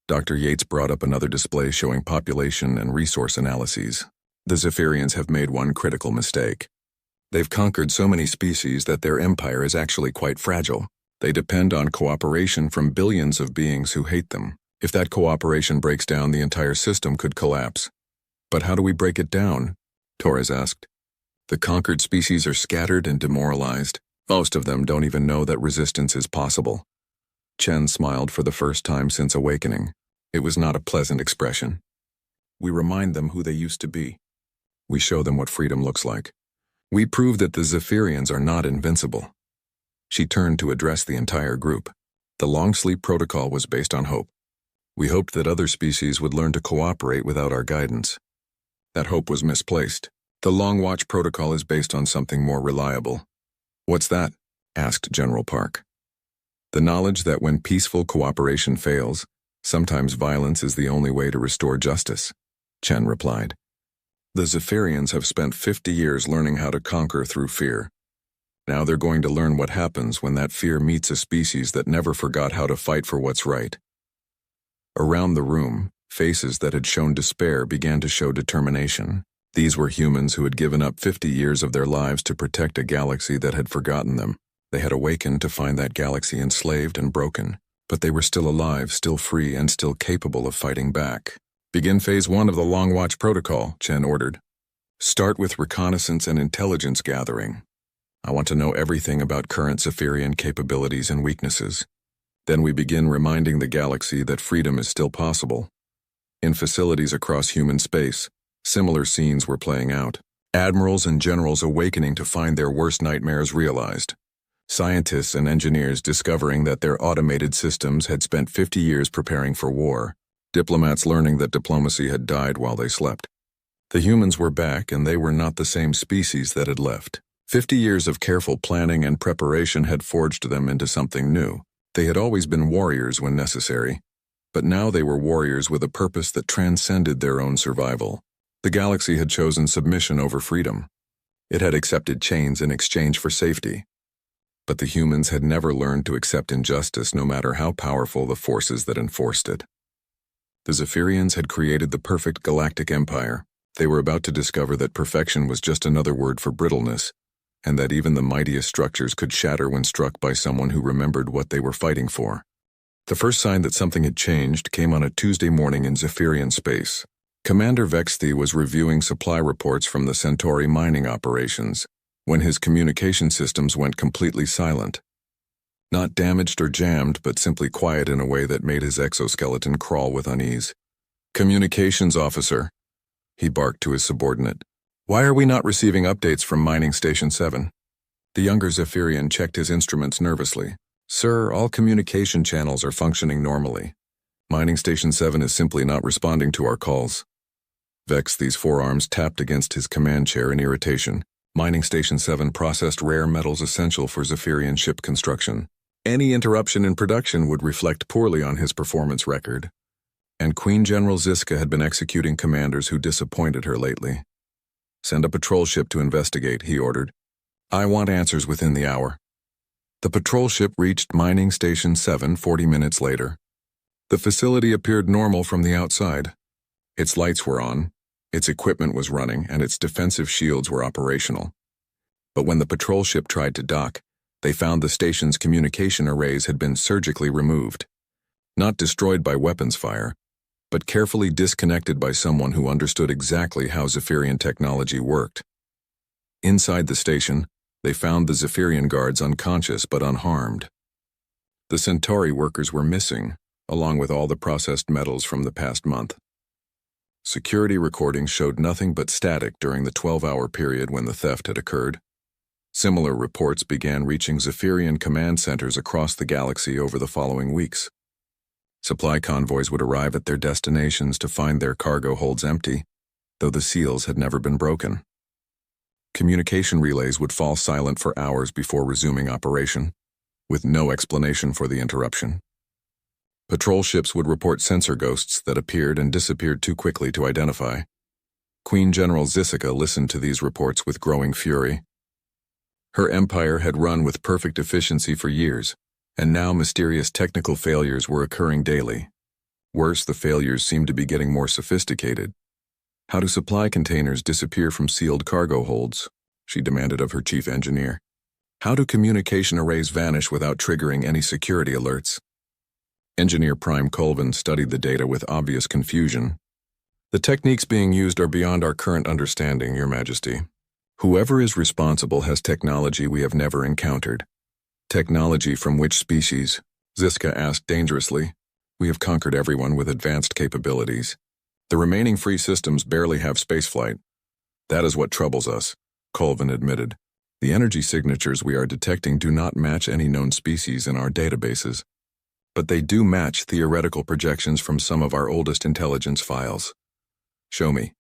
Dr. Yates brought up another display showing population and resource analyses. "The Zephyrians have made one critical mistake. They've conquered so many species that their empire is actually quite fragile. They depend on cooperation from billions of beings who hate them. If that cooperation breaks down, the entire system could collapse." "But how do we break it down?" Torres asked. "The conquered species are scattered and demoralized. Most of them don't even know that resistance is possible." Chen smiled for the first time since awakening. It was not a pleasant expression. "We remind them who they used to be. We show them what freedom looks like. We prove that the Zephyrians are not invincible." She turned to address the entire group. "The long sleep protocol was based on hope. We hoped that other species would learn to cooperate without our guidance. That hope was misplaced. The long watch protocol is based on something more reliable." "What's that?" asked General Park. "The knowledge that when peaceful cooperation fails, sometimes violence is the only way to restore justice," Chen replied. "The Zephyrians have spent 50 years learning how to conquer through fear. Now they're going to learn what happens when that fear meets a species that never forgot how to fight for what's right." Around the room, faces that had shown despair began to show determination. These were humans who had given up 50 years of their lives to protect a galaxy that had forgotten them. They had awakened to find that galaxy enslaved and broken, but they were still alive, still free, and still capable of fighting back. "Begin Phase 1 of the Long Watch Protocol," Chen ordered. "Start with reconnaissance and intelligence gathering. I want to know everything about current Zephyrian capabilities and weaknesses. Then we begin reminding the galaxy that freedom is still possible. In facilities across human space, similar scenes were playing out. Admirals and generals awakening to find their worst nightmares realized. Scientists and engineers discovering that their automated systems had spent 50 years preparing for war. Diplomats learning that diplomacy had died while they slept. The humans were back, and they were not the same species that had left. 50 years of careful planning and preparation had forged them into something new. They had always been warriors when necessary, but now they were warriors with a purpose that transcended their own survival. The galaxy had chosen submission over freedom. It had accepted chains in exchange for safety. But the humans had never learned to accept injustice, no matter how powerful the forces that enforced it. The Zephyrians had created the perfect galactic empire. They were about to discover that perfection was just another word for brittleness, and that even the mightiest structures could shatter when struck by someone who remembered what they were fighting for. The first sign that something had changed came on a Tuesday morning in Zephyrian space. Commander Vexthi was reviewing supply reports from the Centauri mining operations when his communication systems went completely silent. Not damaged or jammed, but simply quiet in a way that made his exoskeleton crawl with unease. "Communications officer," he barked to his subordinate. "Why are we not receiving updates from Mining Station 7? The younger Zephyrian checked his instruments nervously. "Sir, all communication channels are functioning normally. Mining Station 7 is simply not responding to our calls." Vexthi's forearms tapped against his command chair in irritation. Mining Station 7 processed rare metals essential for Zephyrian ship construction. Any interruption in production would reflect poorly on his performance record. And Queen General Ziska had been executing commanders who disappointed her lately. "Send a patrol ship to investigate," he ordered. "I want answers within the hour." The patrol ship reached Mining Station 7 40 minutes later. The facility appeared normal from the outside. Its lights were on, its equipment was running, and its defensive shields were operational. But when the patrol ship tried to dock, they found the station's communication arrays had been surgically removed. Not destroyed by weapons fire, but carefully disconnected by someone who understood exactly how Zephyrian technology worked. Inside the station, they found the Zephyrian guards unconscious but unharmed. The Centauri workers were missing, along with all the processed metals from the past month. Security recordings showed nothing but static during the 12-hour period when the theft had occurred. Similar reports began reaching Zephyrian command centers across the galaxy over the following weeks. Supply convoys would arrive at their destinations to find their cargo holds empty, though the seals had never been broken. Communication relays would fall silent for hours before resuming operation, with no explanation for the interruption. Patrol ships would report sensor ghosts that appeared and disappeared too quickly to identify. Queen General Ziska listened to these reports with growing fury. Her empire had run with perfect efficiency for years, and now mysterious technical failures were occurring daily. Worse, the failures seemed to be getting more sophisticated. "How do supply containers disappear from sealed cargo holds?" she demanded of her chief engineer. "How do communication arrays vanish without triggering any security alerts?" Engineer Prime Colvin studied the data with obvious confusion. "The techniques being used are beyond our current understanding, Your Majesty. Whoever is responsible has technology we have never encountered." "Technology from which species?" Ziska asked dangerously. "We have conquered everyone with advanced capabilities. The remaining free systems barely have spaceflight." "That is what troubles us," Colvin admitted. "The energy signatures we are detecting do not match any known species in our databases. But they do match theoretical projections from some of our oldest intelligence files." "Show me."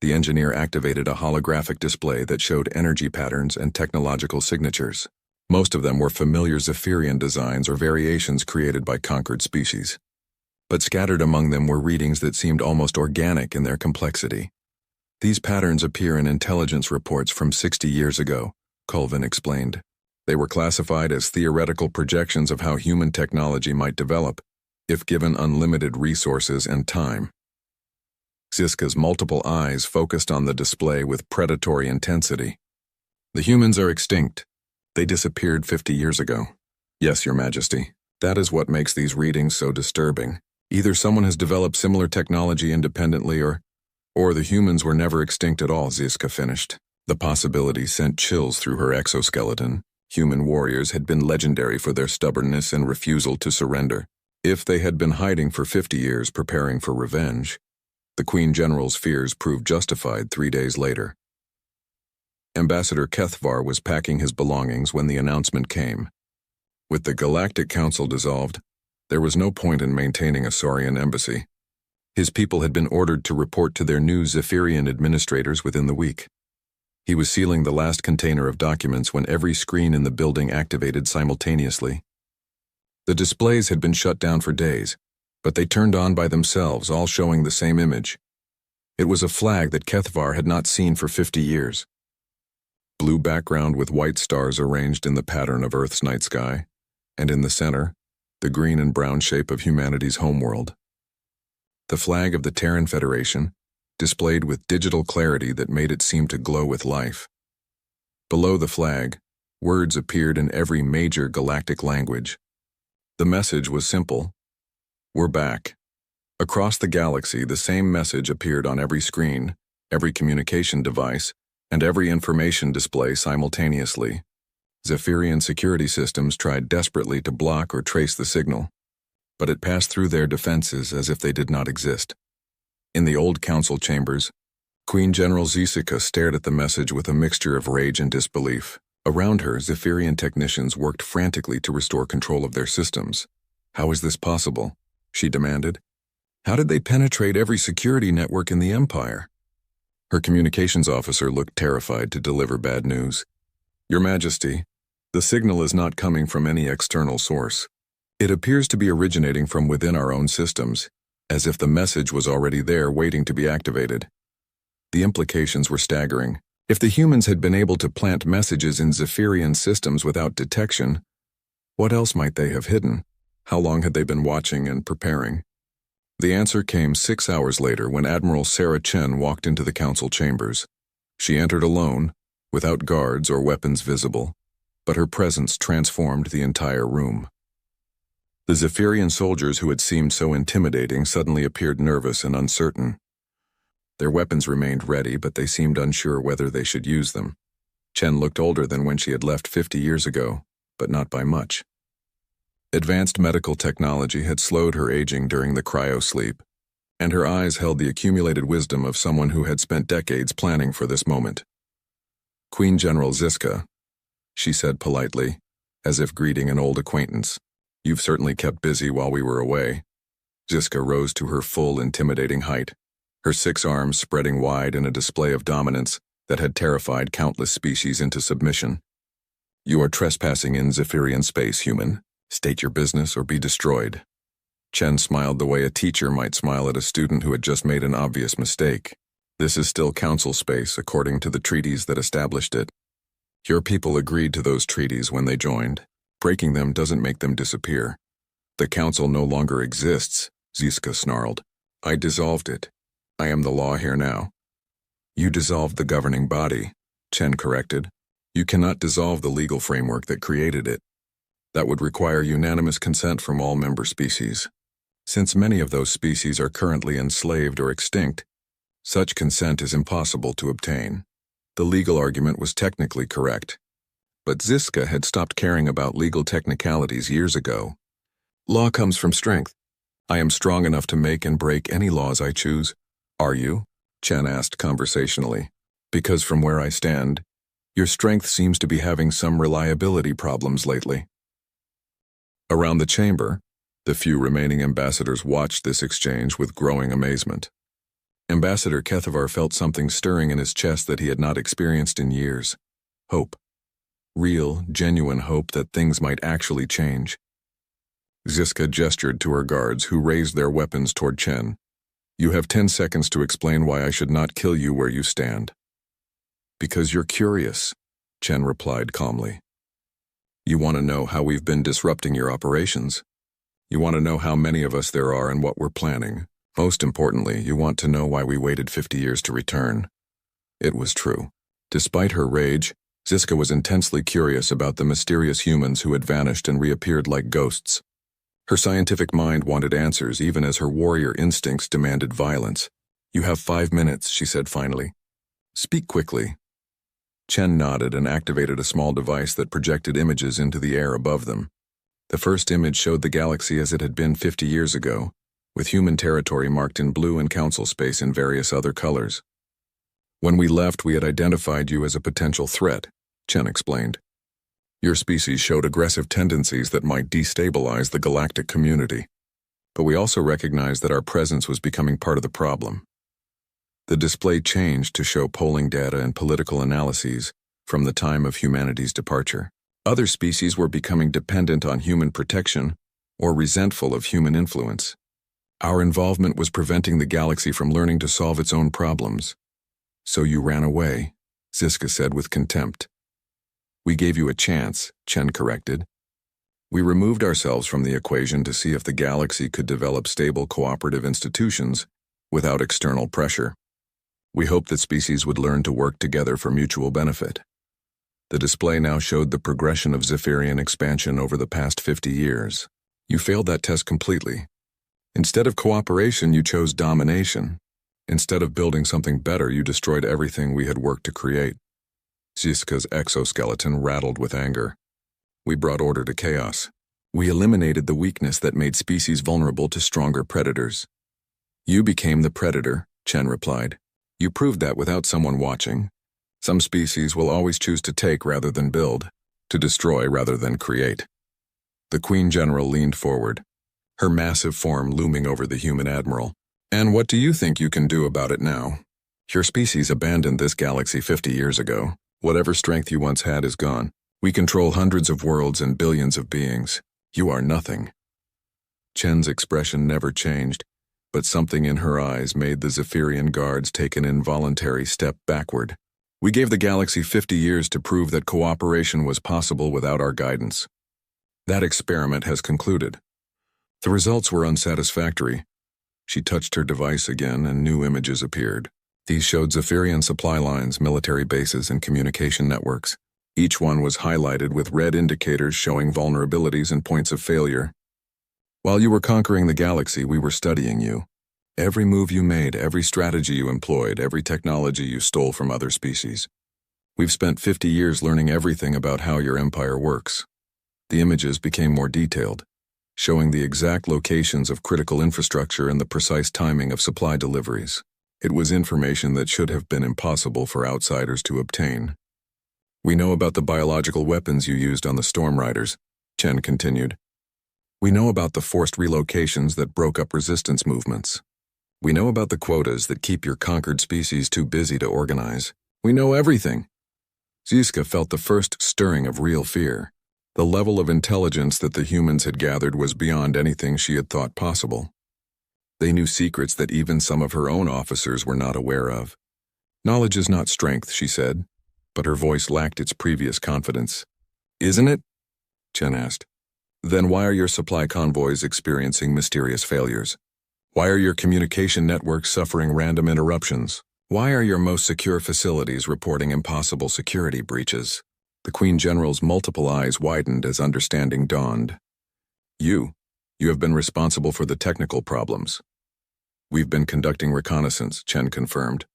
The engineer activated a holographic display that showed energy patterns and technological signatures. Most of them were familiar Zephyrian designs or variations created by conquered species. But scattered among them were readings that seemed almost organic in their complexity. "These patterns appear in intelligence reports from 60 years ago," Colvin explained. "They were classified as theoretical projections of how human technology might develop, if given unlimited resources and time." Ziska's multiple eyes focused on the display with predatory intensity. "The humans are extinct. They disappeared 50 years ago." "Yes, Your Majesty. That is what makes these readings so disturbing. Either someone has developed similar technology independently or the humans were never extinct at all," Ziska finished. The possibility sent chills through her exoskeleton. Human warriors had been legendary for their stubbornness and refusal to surrender. If they had been hiding for 50 years preparing for revenge, the Queen General's fears proved justified 3 days later. Ambassador Kethvar was packing his belongings when the announcement came. With the Galactic Council dissolved, there was no point in maintaining a Saurian embassy. His people had been ordered to report to their new Zephyrian administrators within the week. He was sealing the last container of documents when every screen in the building activated simultaneously. The displays had been shut down for days, but they turned on by themselves, all showing the same image. It was a flag that Kethvar had not seen for 50 years. Blue background with white stars arranged in the pattern of Earth's night sky, and in the center, the green and brown shape of humanity's homeworld. The flag of the Terran Federation, displayed with digital clarity that made it seem to glow with life. Below the flag, words appeared in every major galactic language. The message was simple: "We're back." Across the galaxy, the same message appeared on every screen, every communication device, and every information display simultaneously. Zephyrian security systems tried desperately to block or trace the signal, but it passed through their defenses as if they did not exist. In the old council chambers, Queen General Zizka stared at the message with a mixture of rage and disbelief. Around her, Zephyrian technicians worked frantically to restore control of their systems. "How is this possible?" she demanded. "How did they penetrate every security network in the Empire?" Her communications officer looked terrified to deliver bad news. "Your Majesty, the signal is not coming from any external source. It appears to be originating from within our own systems, as if the message was already there waiting to be activated." The implications were staggering. If the humans had been able to plant messages in Zephyrian systems without detection, what else might they have hidden? How long had they been watching and preparing? The answer came 6 hours later when Admiral Sarah Chen walked into the council chambers. She entered alone, without guards or weapons visible, but her presence transformed the entire room. The Zephyrian soldiers who had seemed so intimidating suddenly appeared nervous and uncertain. Their weapons remained ready, but they seemed unsure whether they should use them. Chen looked older than when she had left 50 years ago, but not by much. Advanced medical technology had slowed her aging during the cryo sleep, and her eyes held the accumulated wisdom of someone who had spent decades planning for this moment. "Queen General Zizka," she said politely, as if greeting an old acquaintance. "You've certainly kept busy while we were away." Zizka rose to her full, intimidating height, her 6 arms spreading wide in a display of dominance that had terrified countless species into submission. "You are trespassing in Zephyrian space, human. State your business or be destroyed." Chen smiled the way a teacher might smile at a student who had just made an obvious mistake. "This is still council space according to the treaties that established it. Your people agreed to those treaties when they joined. Breaking them doesn't make them disappear. The council no longer exists," Zizka snarled. "I dissolved it. I am the law here now." "You dissolved the governing body," Chen corrected. "You cannot dissolve the legal framework that created it. That would require unanimous consent from all member species. Since many of those species are currently enslaved or extinct, such consent is impossible to obtain." The legal argument was technically correct, but Zizka had stopped caring about legal technicalities years ago. "Law comes from strength. I am strong enough to make and break any laws I choose." "Are you?" Chen asked conversationally. "Because from where I stand, your strength seems to be having some reliability problems lately." Around the chamber, the few remaining ambassadors watched this exchange with growing amazement. Ambassador Kethvar felt something stirring in his chest that he had not experienced in years. Hope. Real, genuine hope that things might actually change. Zizka gestured to her guards, who raised their weapons toward Chen. "You have 10 seconds to explain why I should not kill you where you stand." "Because you're curious," Chen replied calmly. "You want to know how we've been disrupting your operations. You want to know how many of us there are and what we're planning. Most importantly, you want to know why we waited 50 years to return." It was true. Despite her rage, Zizka was intensely curious about the mysterious humans who had vanished and reappeared like ghosts. Her scientific mind wanted answers even as her warrior instincts demanded violence. "You have 5 minutes," she said finally. "Speak quickly." Chen nodded and activated a small device that projected images into the air above them. The first image showed the galaxy as it had been 50 years ago, with human territory marked in blue and council space in various other colors. When we left, we had identified you as a potential threat, Chen explained. Your species showed aggressive tendencies that might destabilize the galactic community. But we also recognized that our presence was becoming part of the problem. The display changed to show polling data and political analyses from the time of humanity's departure. Other species were becoming dependent on human protection or resentful of human influence. Our involvement was preventing the galaxy from learning to solve its own problems. So you ran away, Ziska said with contempt. We gave you a chance, Chen corrected. We removed ourselves from the equation to see if the galaxy could develop stable cooperative institutions without external pressure. We hoped that species would learn to work together for mutual benefit. The display now showed the progression of Zephyrian expansion over the past 50 years. You failed that test completely. Instead of cooperation, you chose domination. Instead of building something better, you destroyed everything we had worked to create. Ziska's exoskeleton rattled with anger. We brought order to chaos. We eliminated the weakness that made species vulnerable to stronger predators. You became the predator, Chen replied. You proved that without someone watching. Some species will always choose to take rather than build, to destroy rather than create. The Queen General leaned forward, her massive form looming over the human admiral. And what do you think you can do about it now? Your species abandoned this galaxy 50 years ago. Whatever strength you once had is gone. We control hundreds of worlds and billions of beings. You are nothing. Chen's expression never changed, but something in her eyes made the Zephyrian guards take an involuntary step backward. We gave the galaxy 50 years to prove that cooperation was possible without our guidance. That experiment has concluded. The results were unsatisfactory. She touched her device again and new images appeared. These showed Zephyrian supply lines, military bases, and communication networks. Each one was highlighted with red indicators showing vulnerabilities and points of failure. While you were conquering the galaxy, we were studying you. Every move you made, every strategy you employed, every technology you stole from other species. We've spent 50 years learning everything about how your empire works. The images became more detailed, showing the exact locations of critical infrastructure and the precise timing of supply deliveries. It was information that should have been impossible for outsiders to obtain. We know about the biological weapons you used on the Storm Riders, Chen continued. We know about the forced relocations that broke up resistance movements. We know about the quotas that keep your conquered species too busy to organize. We know everything. Ziska felt the first stirring of real fear. The level of intelligence that the humans had gathered was beyond anything she had thought possible. They knew secrets that even some of her own officers were not aware of. Knowledge is not strength, she said, but her voice lacked its previous confidence. Isn't it? Chen asked. Then why are your supply convoys experiencing mysterious failures? Why are your communication networks suffering random interruptions? Why are your most secure facilities reporting impossible security breaches? The Queen General's multiple eyes widened as understanding dawned. You have been responsible for the technical problems. We've been conducting reconnaissance, Chen confirmed.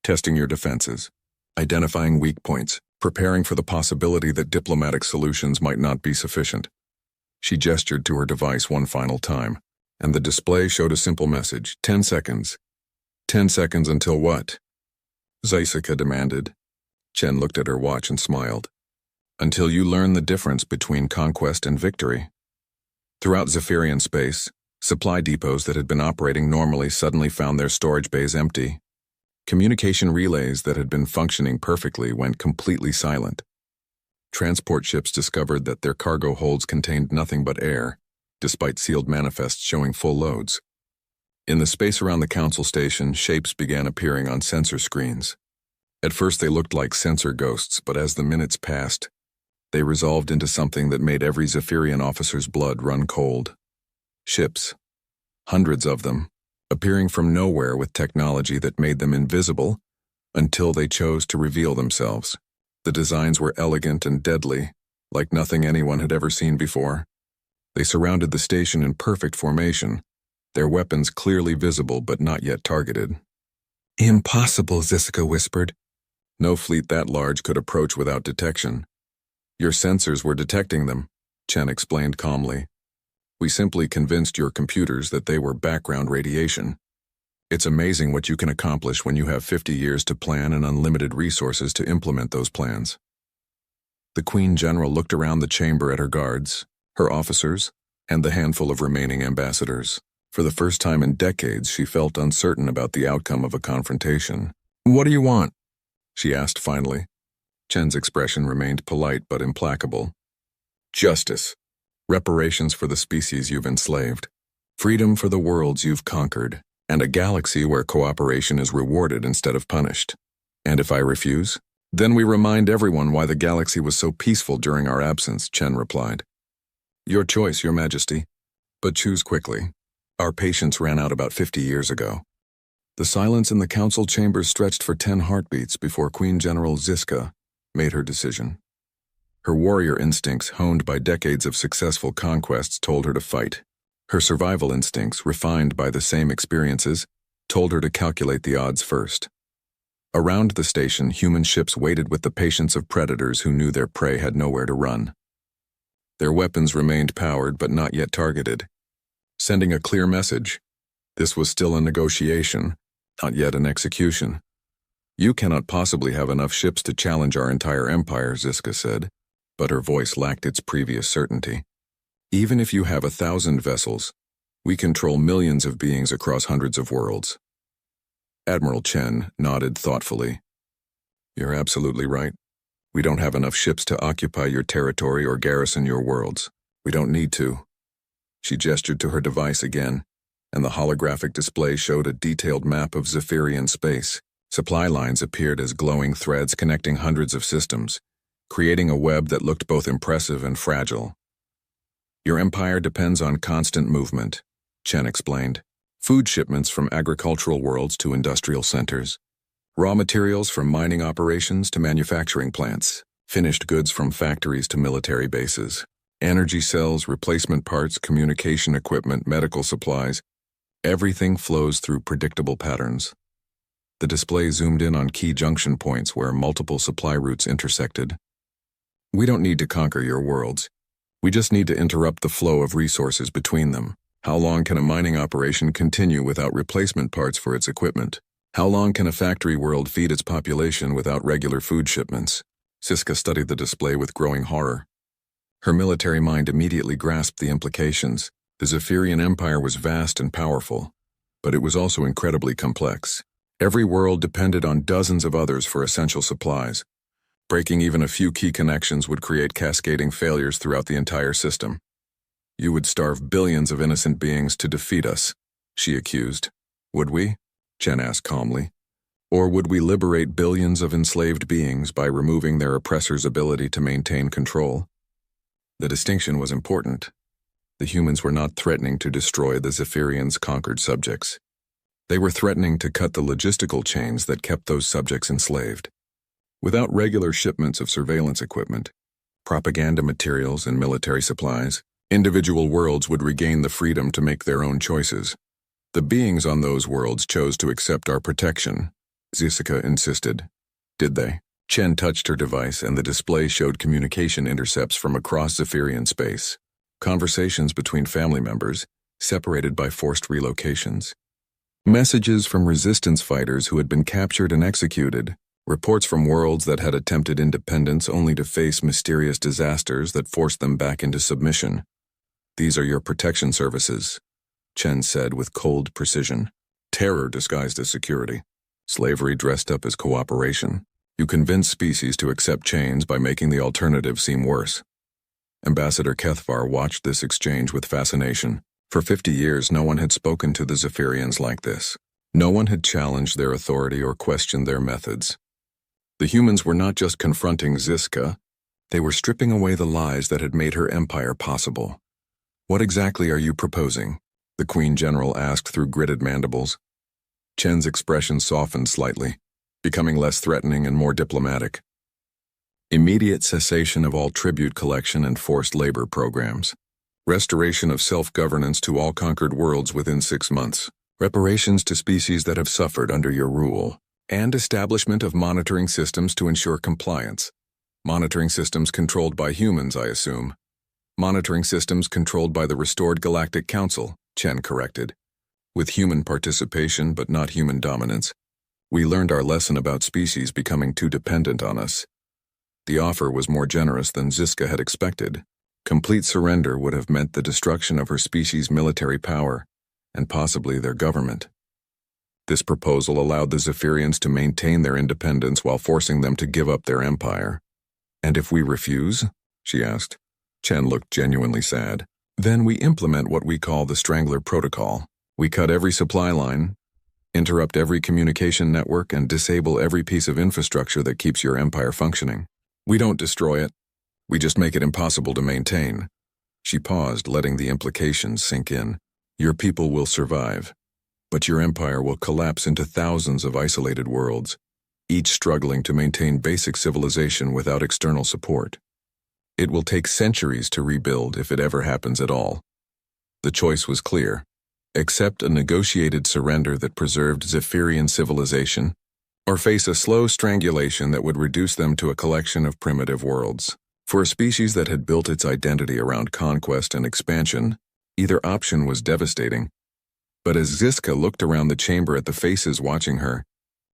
Testing your defenses, identifying weak points, preparing for the possibility that diplomatic solutions might not be sufficient. She gestured to her device one final time, and the display showed a simple message, 10 seconds. 10 seconds until what? Ziska demanded. Chen looked at her watch and smiled. Until you learn the difference between conquest and victory. Throughout Zephyrian space, supply depots that had been operating normally suddenly found their storage bays empty. Communication relays that had been functioning perfectly went completely silent. Transport ships discovered that their cargo holds contained nothing but air, despite sealed manifests showing full loads. In the space around the council station, shapes began appearing on sensor screens. At first they looked like sensor ghosts, but as the minutes passed, they resolved into something that made every Zephyrian officer's blood run cold. Ships, hundreds of them, appearing from nowhere with technology that made them invisible until they chose to reveal themselves. The designs were elegant and deadly, like nothing anyone had ever seen before. They surrounded the station in perfect formation, their weapons clearly visible but not yet targeted. Impossible, Ziska whispered. No fleet that large could approach without detection. Your sensors were detecting them, Chen explained calmly. We simply convinced your computers that they were background radiation. It's amazing what you can accomplish when you have 50 years to plan and unlimited resources to implement those plans. The Queen General looked around the chamber at her guards, her officers, and the handful of remaining ambassadors. For the first time in decades, she felt uncertain about the outcome of a confrontation. "What do you want?" she asked finally. Chen's expression remained polite but implacable. "Justice. Reparations for the species you've enslaved. Freedom for the worlds you've conquered. And a galaxy where cooperation is rewarded instead of punished. And if I refuse? Then we remind everyone why the galaxy was so peaceful during our absence," Chen replied. "Your choice, Your Majesty. But choose quickly. Our patience ran out about 50 years ago." The silence in the council chambers stretched for 10 heartbeats before Queen General Ziska made her decision. Her warrior instincts, honed by decades of successful conquests, told her to fight. Her survival instincts, refined by the same experiences, told her to calculate the odds first. Around the station, human ships waited with the patience of predators who knew their prey had nowhere to run. Their weapons remained powered but not yet targeted, sending a clear message. This was still a negotiation, not yet an execution. "You cannot possibly have enough ships to challenge our entire empire," Ziska said, but her voice lacked its previous certainty. "Even if you have 1,000 vessels, we control millions of beings across hundreds of worlds." Admiral Chen nodded thoughtfully. "You're absolutely right. We don't have enough ships to occupy your territory or garrison your worlds. We don't need to." She gestured to her device again, and the holographic display showed a detailed map of Zephyrian space. Supply lines appeared as glowing threads connecting hundreds of systems, creating a web that looked both impressive and fragile. "Your empire depends on constant movement," Chen explained. "Food shipments from agricultural worlds to industrial centers. Raw materials from mining operations to manufacturing plants. Finished goods from factories to military bases. Energy cells, replacement parts, communication equipment, medical supplies. Everything flows through predictable patterns." The display zoomed in on key junction points where multiple supply routes intersected. "We don't need to conquer your worlds. We just need to interrupt the flow of resources between them. How long can a mining operation continue without replacement parts for its equipment? How long can a factory world feed its population without regular food shipments?" Ziska studied the display with growing horror. Her military mind immediately grasped the implications. The Zephyrian Empire was vast and powerful, but it was also incredibly complex. Every world depended on dozens of others for essential supplies. Breaking even a few key connections would create cascading failures throughout the entire system. "You would starve billions of innocent beings to defeat us," she accused. "Would we?" Chen asked calmly. "Or would we liberate billions of enslaved beings by removing their oppressors' ability to maintain control?" The distinction was important. The humans were not threatening to destroy the Zephyrians' conquered subjects. They were threatening to cut the logistical chains that kept those subjects enslaved. Without regular shipments of surveillance equipment, propaganda materials, and military supplies, individual worlds would regain the freedom to make their own choices. "The beings on those worlds chose to accept our protection," Ziska insisted. "Did they?" Chen touched her device and the display showed communication intercepts from across Zephyrian space. Conversations between family members, separated by forced relocations. Messages from resistance fighters who had been captured and executed. Reports from worlds that had attempted independence only to face mysterious disasters that forced them back into submission. "These are your protection services," Chen said with cold precision. "Terror disguised as security. Slavery dressed up as cooperation. You convince species to accept chains by making the alternative seem worse." Ambassador Kethvar watched this exchange with fascination. For 50 years, no one had spoken to the Zephyrians like this. No one had challenged their authority or questioned their methods. The humans were not just confronting Ziska, they were stripping away the lies that had made her empire possible. "What exactly are you proposing?" the Queen General asked through gritted mandibles. Chen's expression softened slightly, becoming less threatening and more diplomatic. "Immediate cessation of all tribute collection and forced labor programs. Restoration of self-governance to all conquered worlds within 6 months. Reparations to species that have suffered under your rule. and establishment of monitoring systems to ensure compliance. Monitoring systems controlled by humans, I assume. Monitoring systems controlled by the restored Galactic Council, Chen corrected. With human participation but not human dominance. We learned our lesson about species becoming too dependent on us. The offer was more generous than Ziska had expected. Complete surrender would have meant the destruction of her species' military power, and possibly their government. This proposal allowed the Zephyrians to maintain their independence while forcing them to give up their empire. And if we refuse? She asked. Chen looked genuinely sad. Then we implement what we call the Strangler Protocol. We cut every supply line, interrupt every communication network, and disable every piece of infrastructure that keeps your empire functioning. We don't destroy it. We just make it impossible to maintain. She paused, letting the implications sink in. Your people will survive, but your empire will collapse into thousands of isolated worlds, each struggling to maintain basic civilization without external support. It will take centuries to rebuild if it ever happens at all. The choice was clear. Accept a negotiated surrender that preserved Zephyrian civilization, or face a slow strangulation that would reduce them to a collection of primitive worlds. For a species that had built its identity around conquest and expansion, either option was devastating. But as Ziska looked around the chamber at the faces watching her,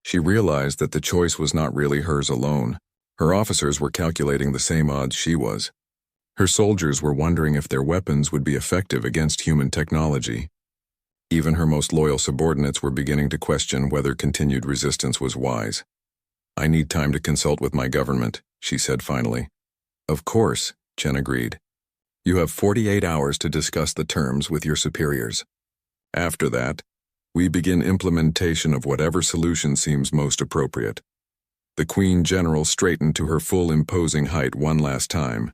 she realized that the choice was not really hers alone. Her officers were calculating the same odds she was. Her soldiers were wondering if their weapons would be effective against human technology. Even her most loyal subordinates were beginning to question whether continued resistance was wise. I need time to consult with my government, she said finally. Of course, Chen agreed. You have 48 hours to discuss the terms with your superiors. After that, we begin implementation of whatever solution seems most appropriate. The Queen General straightened to her full imposing height one last time.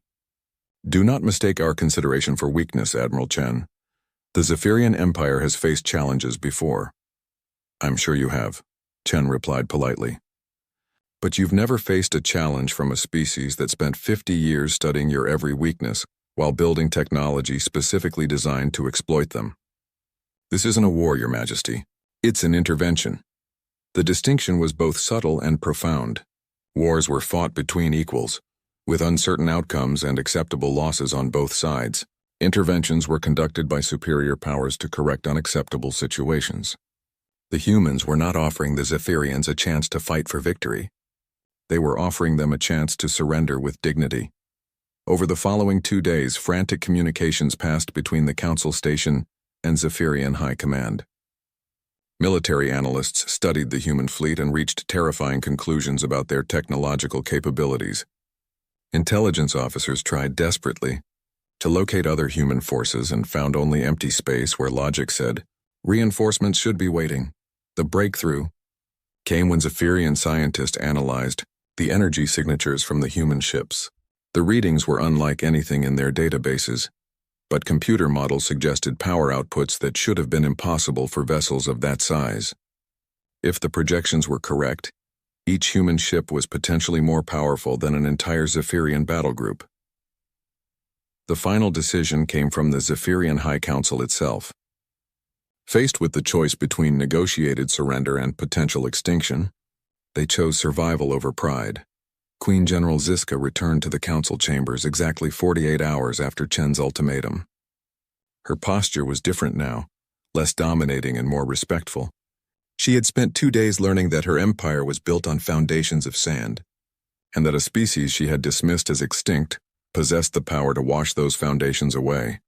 Do not mistake our consideration for weakness, Admiral Chen. The Zephyrian Empire has faced challenges before. I'm sure you have, Chen replied politely. But you've never faced a challenge from a species that spent 50 years studying your every weakness while building technology specifically designed to exploit them. This isn't a war, Your Majesty. It's an intervention. The distinction was both subtle and profound. Wars were fought between equals, with uncertain outcomes and acceptable losses on both sides. Interventions were conducted by superior powers to correct unacceptable situations. The humans were not offering the Zephyrians a chance to fight for victory. They were offering them a chance to surrender with dignity. Over the following 2 days, frantic communications passed between the Council Station and Zephyrian High Command. Military analysts studied the human fleet and reached terrifying conclusions about their technological capabilities. Intelligence officers tried desperately to locate other human forces and found only empty space where logic said, reinforcements should be waiting. The breakthrough came when Zephyrian scientists analyzed the energy signatures from the human ships. The readings were unlike anything in their databases, but computer models suggested power outputs that should have been impossible for vessels of that size. If the projections were correct, each human ship was potentially more powerful than an entire Zephyrian battle group. The final decision came from the Zephyrian High Council itself. Faced with the choice between negotiated surrender and potential extinction, they chose survival over pride. Queen General Ziska returned to the council chambers exactly 48 hours after Chen's ultimatum. Her posture was different now, less dominating and more respectful. She had spent 2 days learning that her empire was built on foundations of sand, and that a species she had dismissed as extinct possessed the power to wash those foundations away.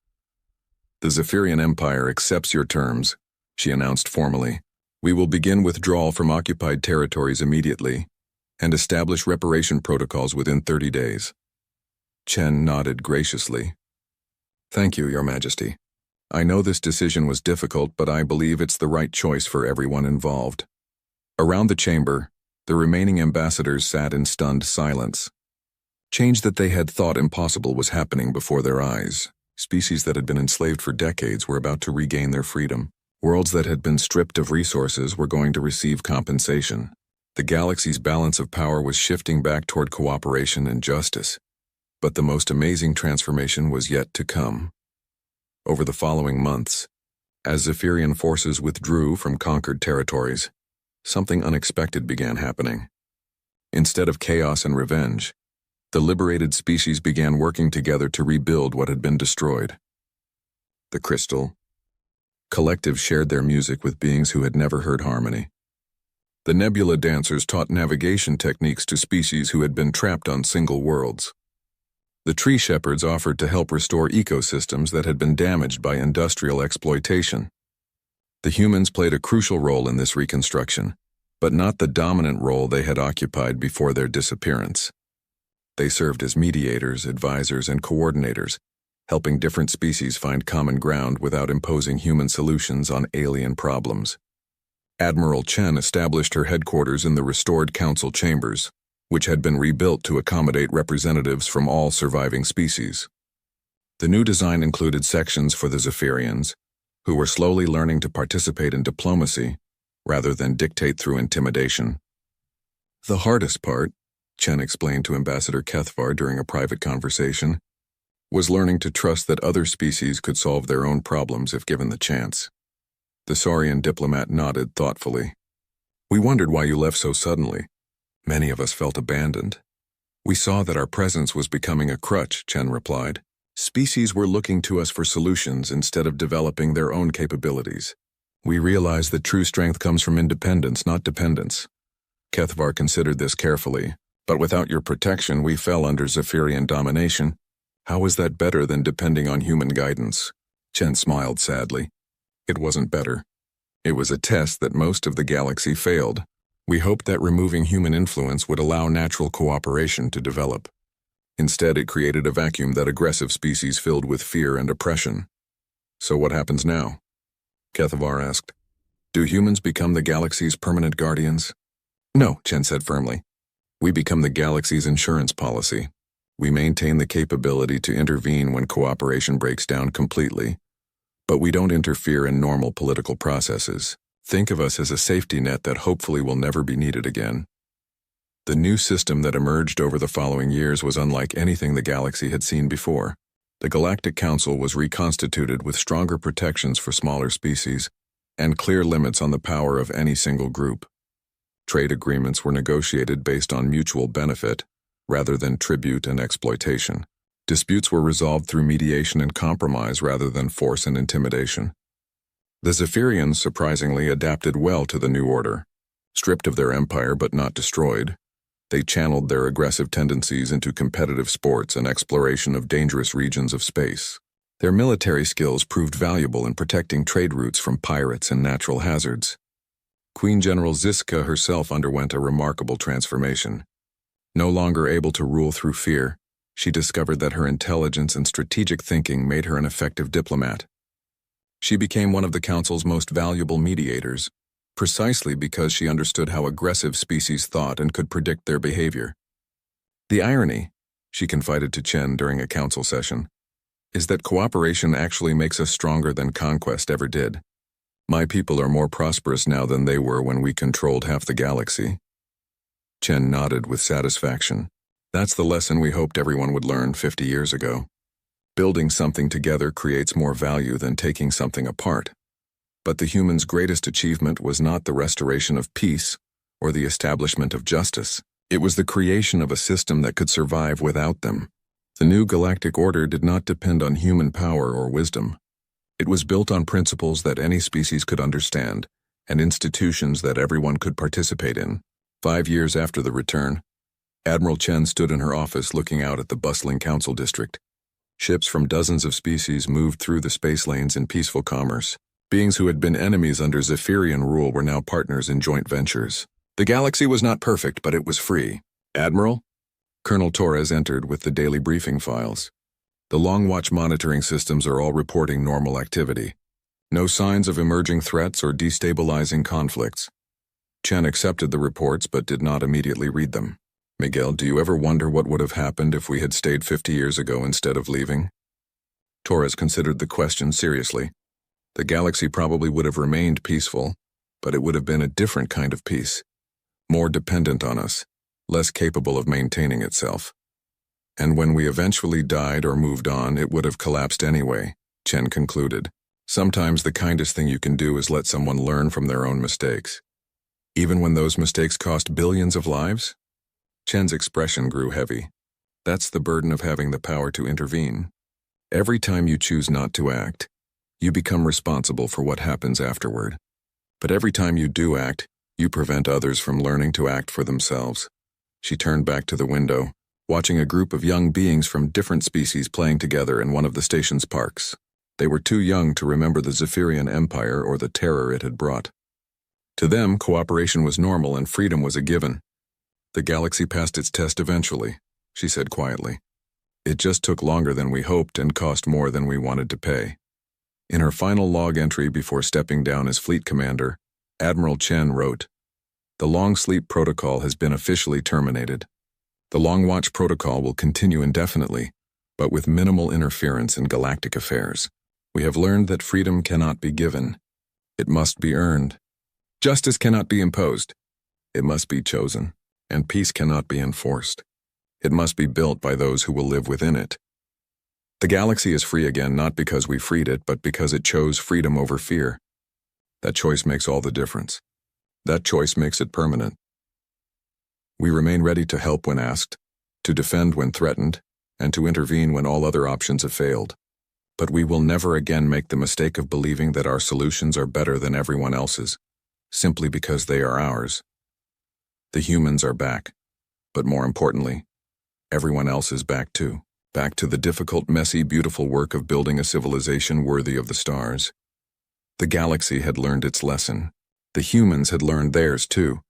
The Zephyrian Empire accepts your terms, she announced formally. We will begin withdrawal from occupied territories immediately and establish reparation protocols within 30 days. Chen nodded graciously. Thank you, Your Majesty. I know this decision was difficult, but I believe it's the right choice for everyone involved. Around the chamber, the remaining ambassadors sat in stunned silence. Change that they had thought impossible was happening before their eyes. Species that had been enslaved for decades were about to regain their freedom. Worlds that had been stripped of resources were going to receive compensation. The galaxy's balance of power was shifting back toward cooperation and justice. But the most amazing transformation was yet to come. Over the following months, as Zephyrian forces withdrew from conquered territories, something unexpected began happening. Instead of chaos and revenge, the liberated species began working together to rebuild what had been destroyed. The Crystal Collective shared their music with beings who had never heard harmony. The Nebula Dancers taught navigation techniques to species who had been trapped on single worlds. The Tree Shepherds offered to help restore ecosystems that had been damaged by industrial exploitation. The humans played a crucial role in this reconstruction, but not the dominant role they had occupied before their disappearance. They served as mediators, advisors, and coordinators, helping different species find common ground without imposing human solutions on alien problems. Admiral Chen established her headquarters in the restored council chambers, which had been rebuilt to accommodate representatives from all surviving species. The new design included sections for the Zephyrians, who were slowly learning to participate in diplomacy rather than dictate through intimidation. The hardest part, Chen explained to Ambassador Kethvar during a private conversation, was learning to trust that other species could solve their own problems if given the chance. The Saurian diplomat nodded thoughtfully. "We wondered why you left so suddenly. Many of us felt abandoned. We saw that our presence was becoming a crutch," Chen replied. "Species were looking to us for solutions instead of developing their own capabilities. We realized that true strength comes from independence, not dependence." Kethvar considered this carefully. "But without your protection, we fell under Zephyrian domination. How is that better than depending on human guidance?" Chen smiled sadly. "It wasn't better. It was a test that most of the galaxy failed. We hoped that removing human influence would allow natural cooperation to develop. Instead, it created a vacuum that aggressive species filled with fear and oppression." "So what happens now?" Kethvar asked. "Do humans become the galaxy's permanent guardians?" "No," Chen said firmly. "We become the galaxy's insurance policy. We maintain the capability to intervene when cooperation breaks down completely, but we don't interfere in normal political processes. Think of us as a safety net that hopefully will never be needed again." The new system that emerged over the following years was unlike anything the galaxy had seen before. The Galactic Council was reconstituted with stronger protections for smaller species and clear limits on the power of any single group. Trade agreements were negotiated based on mutual benefit rather than tribute and exploitation. Disputes were resolved through mediation and compromise rather than force and intimidation. The Zephyrians surprisingly adapted well to the new order. Stripped of their empire but not destroyed, they channeled their aggressive tendencies into competitive sports and exploration of dangerous regions of space. Their military skills proved valuable in protecting trade routes from pirates and natural hazards. Queen General Ziska herself underwent a remarkable transformation. No longer able to rule through fear, she discovered that her intelligence and strategic thinking made her an effective diplomat. She became one of the Council's most valuable mediators, precisely because she understood how aggressive species thought and could predict their behavior. "The irony," she confided to Chen during a council session, "is that cooperation actually makes us stronger than conquest ever did. My people are more prosperous now than they were when we controlled half the galaxy." Chen nodded with satisfaction. "That's the lesson we hoped everyone would learn 50 years ago. Building something together creates more value than taking something apart. But the humans' greatest achievement was not the restoration of peace or the establishment of justice. It was the creation of a system that could survive without them. The new galactic order did not depend on human power or wisdom. It was built on principles that any species could understand and institutions that everyone could participate in." 5 years after the return, Admiral Chen stood in her office looking out at the bustling council district. Ships from dozens of species moved through the space lanes in peaceful commerce. Beings who had been enemies under Zephyrian rule were now partners in joint ventures. The galaxy was not perfect, but it was free. "Admiral?" Colonel Torres entered with the daily briefing files. "The Long Watch monitoring systems are all reporting normal activity. No signs of emerging threats or destabilizing conflicts." Chen accepted the reports but did not immediately read them. "Miguel, do you ever wonder what would have happened if we had stayed 50 years ago instead of leaving?" Torres considered the question seriously. The galaxy probably would have remained peaceful, but it would have been a different kind of peace. More dependent on us, less capable of maintaining itself. And when we eventually died or moved on, it would have collapsed anyway, Chen concluded. Sometimes the kindest thing you can do is let someone learn from their own mistakes. Even when those mistakes cost billions of lives? Chen's expression grew heavy. That's the burden of having the power to intervene. Every time you choose not to act, you become responsible for what happens afterward. But every time you do act, you prevent others from learning to act for themselves. She turned back to the window, watching a group of young beings from different species playing together in one of the station's parks. They were too young to remember the Zephyrian Empire or the terror it had brought. To them, cooperation was normal and freedom was a given. The galaxy passed its test eventually, she said quietly. It just took longer than we hoped and cost more than we wanted to pay. In her final log entry before stepping down as fleet commander, Admiral Chen wrote, "The Long Sleep Protocol has been officially terminated. The Long Watch Protocol will continue indefinitely, but with minimal interference in galactic affairs. We have learned that freedom cannot be given. It must be earned. Justice cannot be imposed. It must be chosen. And peace cannot be enforced. It must be built by those who will live within it. The galaxy is free again not because we freed it, but because it chose freedom over fear. That choice makes all the difference. That choice makes it permanent. We remain ready to help when asked, to defend when threatened, and to intervene when all other options have failed. But we will never again make the mistake of believing that our solutions are better than everyone else's, simply because they are ours. The humans are back, but more importantly, everyone else is back too. Back to the difficult, messy, beautiful work of building a civilization worthy of the stars. The galaxy had learned its lesson. The humans had learned theirs too.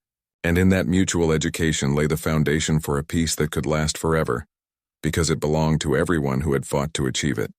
And in that mutual education lay the foundation for a peace that could last forever, because it belonged to everyone who had fought to achieve it.